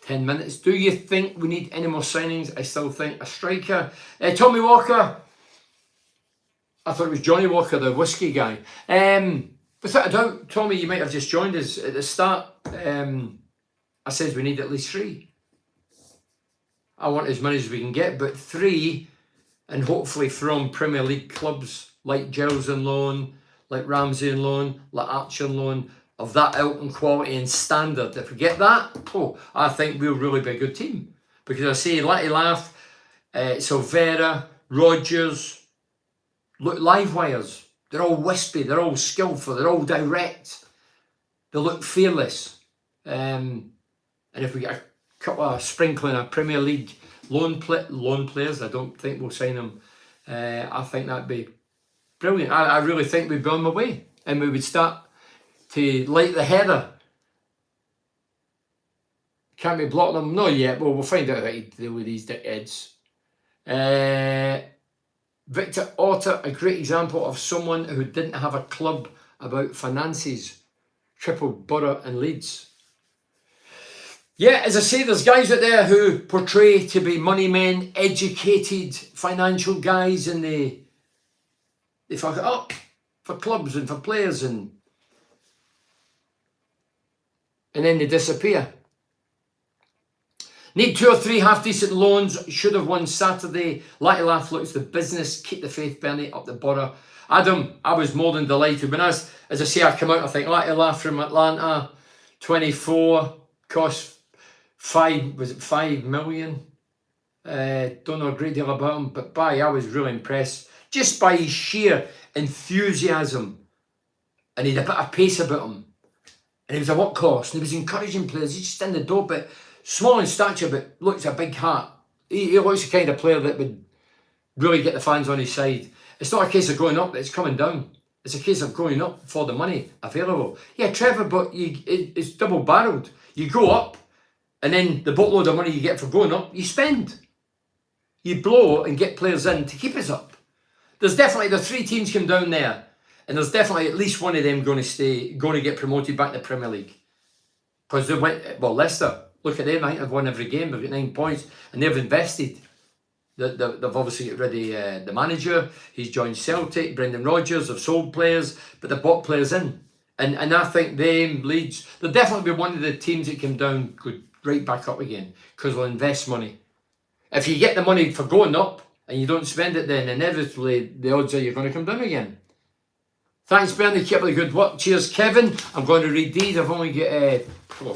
10 minutes. Do you think we need any more signings? I still think a striker. Tommy Walker. I thought it was Johnny Walker, the whiskey guy. Without a doubt, Tommy, you might have just joined us at the start. I said we need at least 3. I want as many as we can get, but 3, and hopefully from Premier League clubs like Giles on loan, like Ramsey on loan, like Archer on loan, of that ilk and quality and standard. If we get that, I think we'll really be a good team. Because I say, Letty Laugh, Silvera, Rogers, look, live wires. They're all wispy, they're all skillful, they're all direct. They look fearless. And if we get a couple of sprinkling of Premier League loan players, I don't think we'll sign them. I think that'd be brilliant. I really think we'd be on the way, and we would start to light the header. Can't we block them? Not yet. Well, we'll find out how to deal with these dickheads. Victor Otter, a great example of someone who didn't have a club about finances. Triple Borough and Leeds. Yeah, as I say, there's guys out there who portray to be money men, educated financial guys, and they fuck it up for clubs and for players, and then they disappear. Need 2 or 3 half-decent loans. Should have won Saturday. Letty Laugh looks the business. Keep the faith, Bernie, up the Borough. Adam, I was more than delighted. When as I say, I come out, I think Letty Laugh from Atlanta, 24, cost 5 million? Don't know a great deal about him, but I was really impressed. Just by his sheer enthusiasm. And he had a bit of pace about him. And he was a workhorse, and he was encouraging players. He's just in the door, but small in stature, but looks a big heart. He looks the kind of player that would really get the fans on his side. It's not a case of going up, it's coming down. It's a case of going up for the money available. Yeah, Trevor, but it's double-barreled. You go up, and then the boatload of money you get for going up, you spend. You blow and get players in to keep us up. There's definitely, the 3 teams come down there, and there's definitely at least one of them going to get promoted back to the Premier League. Because they went, well, Leicester, look at them, I think they've won every game, they've got 9 points, and they've invested. They've obviously got ready the manager, he's joined Celtic, Brendan Rodgers, they've sold players, but they've bought players in. And I think them, Leeds, they'll definitely be one of the teams that came down, could right back up again, because they'll invest money. If you get the money for going up, and you don't spend it, then inevitably the odds are you're going to come down again. Thanks, Bernie. Keep up the good work. Cheers, Kevin. I'm going to read these. I've only got a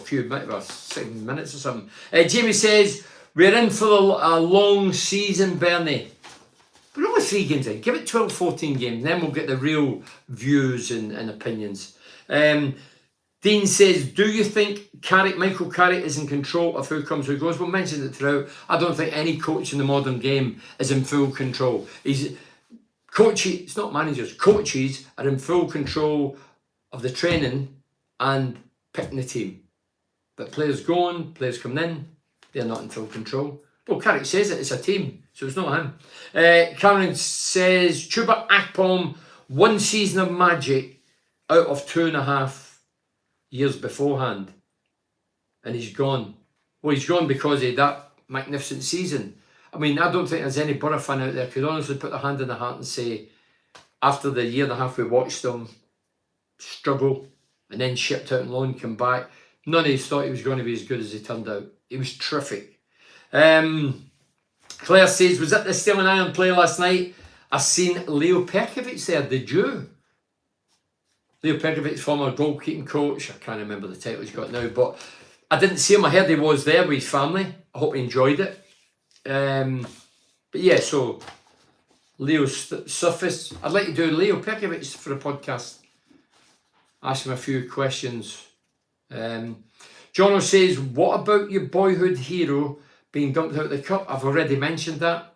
few minutes, 7 minutes or something. Jamie says, we're in for a long season, Bernie. We're only 3 games in. Give it 12, 14 games. Then we'll get the real views and opinions. Dean says, do you think Michael Carrick is in control of who comes, who goes? We'll mention it throughout. I don't think any coach in the modern game is in full control. Coaches, it's not managers, coaches are in full control of the training and picking the team. But players going, players coming in, they're not in full control. Well, Carrick says it's a team, so it's not him. Cameron says, Chuba Akpom, 1 season of magic out of 2.5 years beforehand. And he's gone. Well, he's gone because of that magnificent season. I mean, I don't think there's any Borough fan out there could honestly put their hand in their heart and say, after the 1.5 years we watched them struggle and then shipped out on loan, come back, none of us thought he was going to be as good as he turned out. He was terrific. Claire says, was at the Steel and Iron play last night? I seen Leo Perkovic there, the Jew. Leo Perkovic, former goalkeeping coach. I can't remember the title he's got now, but I didn't see him. I heard he was there with his family. I hope he enjoyed it. But yeah, so Leo's surface. I'd like to do Leo Perkovic for a podcast. Ask him a few questions. Jono says, what about your boyhood hero being dumped out of the cup? I've already mentioned that.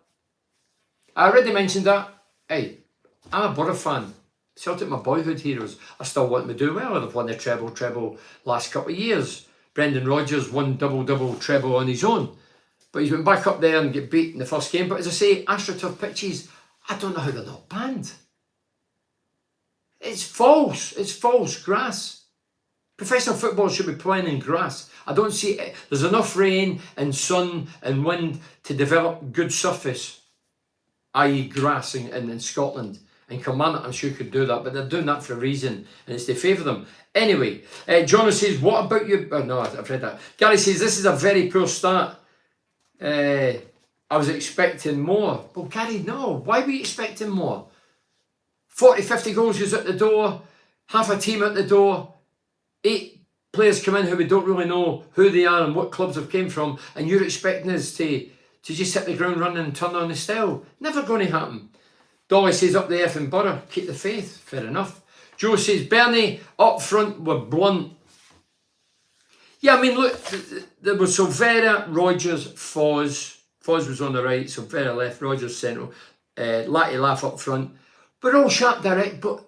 Hey, I'm a Borough fan. Celtic, my boyhood heroes. I still want them to do well. They've won the treble last couple of years. Brendan Rodgers won double treble on his own. But he's went back up there and get beat in the first game. But as I say, AstroTurf pitches, I don't know how they're not banned. It's false. It's false grass. Professional football should be playing in grass. I don't see it. There's enough rain and sun and wind to develop good surface, i.e. grass in Scotland. And Kilmarnock, I'm sure, could do that, but they're doing that for a reason, and it's to favour them. Anyway, John says, what about you? Oh, no, I've read that. Gary says, this is a very poor start. I was expecting more. Well, Gary, no. Why were you expecting more? 40, 50 goals was at the door, half a team at the door, 8 players come in who we don't really know who they are and what clubs they've came from, and you're expecting us to just hit the ground running and turn on the style. Never going to happen. Dolly says, up the effing borough, keep the faith. Fair enough. Joe says, Bernie, up front were blunt. Yeah, I mean, look, there was Silvera, Rogers, Foz. Foz was on the right, Silvera left, Rogers central, Latty Laugh up front. But all sharp, direct, but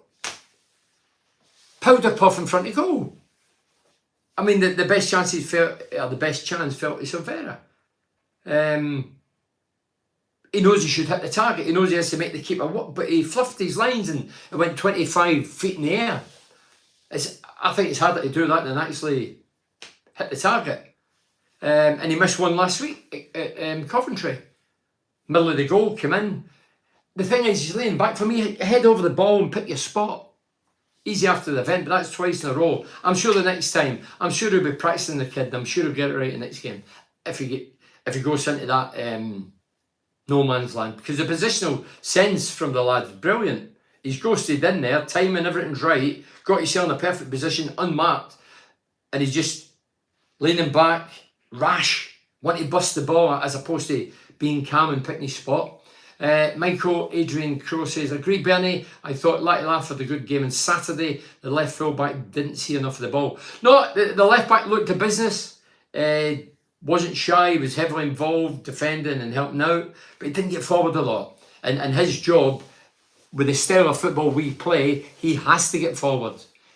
powder puff in front of goal. I mean, the best chance felt to Silvera. He knows he should hit the target. He knows he has to make the keeper work, but he fluffed his lines and it went 25 feet in the air. I think it's harder to do that than actually hit the target. And he missed one last week at Coventry. Middle of the goal, came in. The thing is, he's laying back. For me, head over the ball and pick your spot. Easy after the event, but that's twice in a row. I'm sure the next time, I'm sure he'll be practicing the kid. I'm sure he'll get it right in the next game. If he goes into that no man's land. Because the positional sense from the lad's brilliant. He's ghosted in there, timing, everything's right, got himself in a perfect position, unmarked, and he's just leaning back, rash, wanting to bust the ball as opposed to being calm and picking his spot. Michael Adrian Crow says, agree Bernie, I thought Latty Laugh had a good game on Saturday. The left full back didn't see enough of the ball. No, the left back looked to business. Wasn't shy, he was heavily involved, defending and helping out, but he didn't get forward a lot. And his job, with the style of football we play, he has to get forward.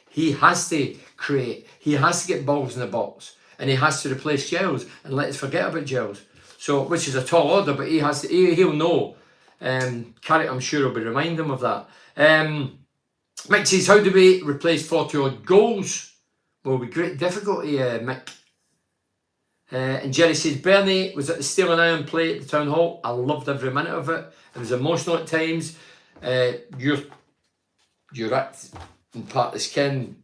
He has to create. He has to get balls in the box. And he has to replace Giles. And let's forget about Giles. So, which is a tall order, but he'll know. Carrick, I'm sure, will be reminding him of that. Mick says, how do we replace 40 odd goals? Well, with great difficulty, Mick. And Jerry says, Bernie was at the Steel and Iron play at the Town Hall. I loved every minute of it. It was emotional at times. Your act in part of the skin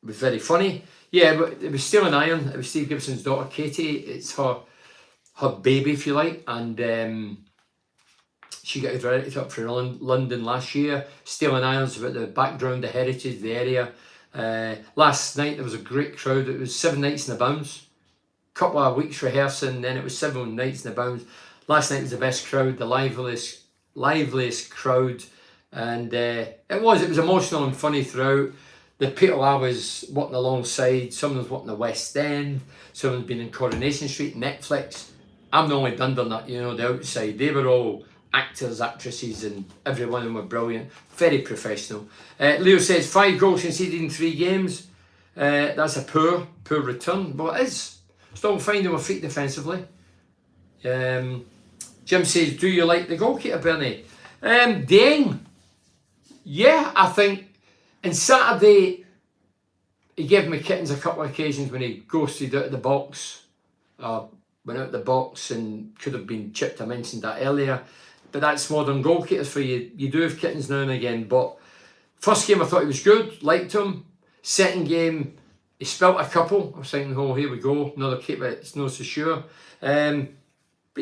was very funny. Yeah, but it was Steel and Iron. It was Steve Gibson's daughter, Katie. It's her baby, if you like. And she got invited up for London last year. Steel and Iron's about the background, the heritage, the area. Last night there was a great crowd. It was 7 nights in the bounds. Couple of weeks rehearsing, then it was 7 nights in the bounds. Last night was the best crowd, the liveliest crowd, and it was emotional and funny throughout. The people I was working alongside, someone's working the West End, someone's been in Coronation Street, Netflix. I'm the only dundon that, the outside. They were all actors, actresses, and every one of them were brilliant, very professional. Leo says 5 goals conceded in 3 games. That's a poor return. Well, it is. Still finding my feet defensively. Jim says, do you like the goalkeeper, Bernie? Dieng. Yeah, I think. And Saturday, he gave me kittens a couple of occasions when he ghosted out of the box. Went out of the box and could have been chipped. I mentioned that earlier. But that's modern goalkeepers for you. You do have kittens now and again. But first game, I thought he was good. Liked him. Second game, he spilt a couple. I was thinking, oh, here we go. Another keeper, it's not so sure. But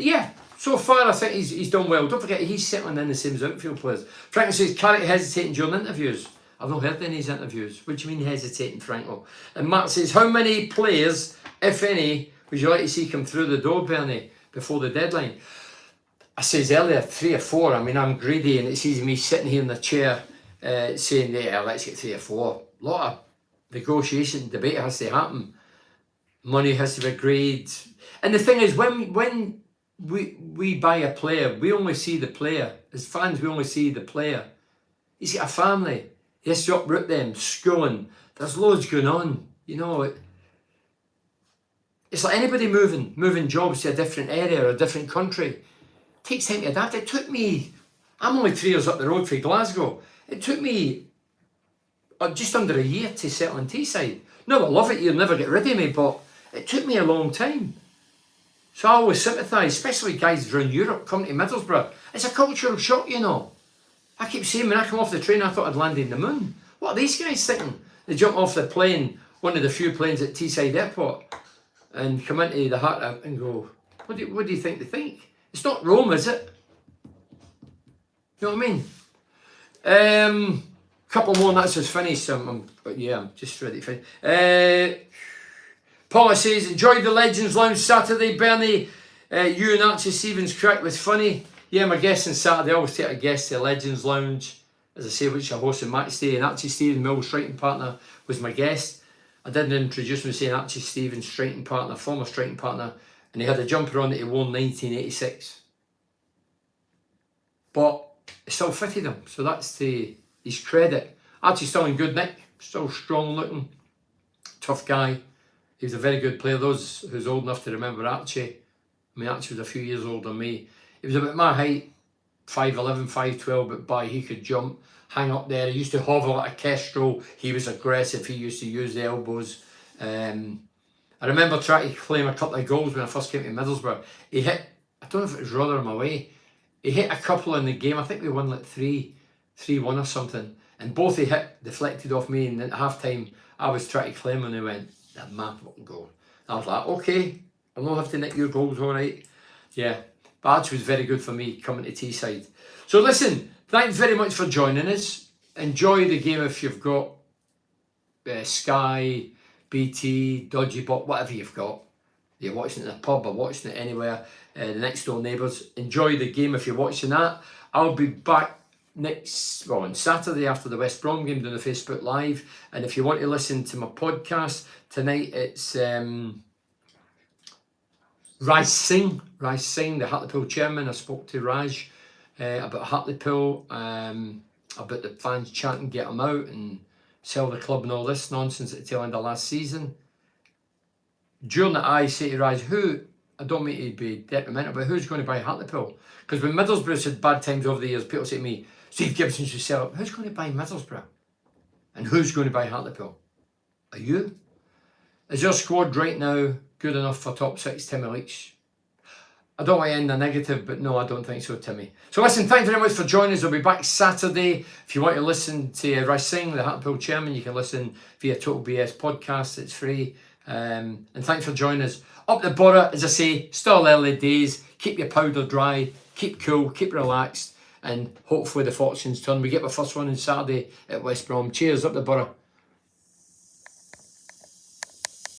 yeah, so far I think he's done well. Don't forget, he's settling in the same as outfield players. Franco says, Carrick hesitating during interviews. I've not heard any of his interviews. What do you mean hesitating, Franco? And Matt says, how many players, if any, would you like to see come through the door, Bernie, before the deadline? I says earlier, 3 or 4. I mean, I'm greedy and it's easy me sitting here in the chair saying, yeah, let's get 3 or 4. A lot of negotiation, debate has to happen. Money has to be agreed. And the thing is, when we buy a player, we only see the player. As fans, we only see the player. He's got a family. He has to uproot them, schooling. There's loads going on. It's like anybody moving jobs to a different area or a different country. It takes time to adapt. It took me, I'm only 3 years up the road from Glasgow. It took me just under a year to settle in Teesside. No, I love it, you'll never get rid of me, but it took me a long time. So I always sympathise, especially guys around Europe coming to Middlesbrough. It's a cultural shock, I keep saying when I come off the train, I thought I'd landed in the moon. What are these guys thinking? They jump off the plane, one of the few planes at Teesside Airport, and come into the heart and go, what do you think they think? It's not Rome, is it? You know what I mean? Couple more and that's just finished. I'm just ready to finish. Paula says, enjoyed the Legends Lounge Saturday, Bernie. You and Archie Stevens crack was funny. Yeah, my guest on Saturday, I always take a guest to the Legends Lounge, as I say, which I hosted match day, and Archie Stevens, my old striking partner, was my guest. I didn't introduce him saying Archie Stevens, striking partner, former striking partner, and he had a jumper on that he wore in 1986. But it still fitted him, so that's his credit. Archie's still in good nick, still strong looking, tough guy. He was a very good player. Those who's old enough to remember Archie, I mean, Archie was a few years older than me. He was about my height, 5'11", 5'12", but boy, he could jump, hang up there. He used to hover like a kestrel. He was aggressive. He used to use the elbows. I remember trying to claim a couple of goals when I first came to Middlesbrough. He hit, I don't know if it was Rotherham away, he hit a couple in the game. I think we won like 3-1 or something. And both he hit deflected off me, and at half time I was trying to claim and they went, that man fucking goal. I was like, okay, I'll not have to nick your goals, all right. Yeah, but Archie was very good for me coming to Teesside. So listen, thanks very much for joining us. Enjoy the game if you've got Sky, BT, Dodgy Bot, whatever you've got. You're watching it in a pub or watching it anywhere, the next door neighbours. Enjoy the game if you're watching that. I'll be back on Saturday after the West Brom game doing the Facebook Live. And if you want to listen to my podcast, tonight it's Raj Singh, the Hartlepool chairman. I spoke to Raj about Hartlepool, about the fans chanting get them out and sell the club and all this nonsense at the tail end of last season. During that, I say to Raj, I don't mean to be detrimental, but who's going to buy Hartlepool? Because when Middlesbrough had bad times over the years, people say to me, Steve Gibson should sell up. Who's going to buy Middlesbrough? And who's going to buy Hartlepool? Are you? Is your squad right now good enough for top 6, Timmy Leach? I don't want to end a negative, but no, I don't think so, Timmy. So listen, thanks very much for joining us. I'll be back Saturday. If you want to listen to Raj Singh, the Hartlepool chairman, you can listen via Total BS podcast. It's free. And thanks for joining us. Up the Borough, as I say, still early days. Keep your powder dry, keep cool, keep relaxed, and hopefully the fortunes turn. We get our first one on Saturday at West Brom. Cheers, up the Borough.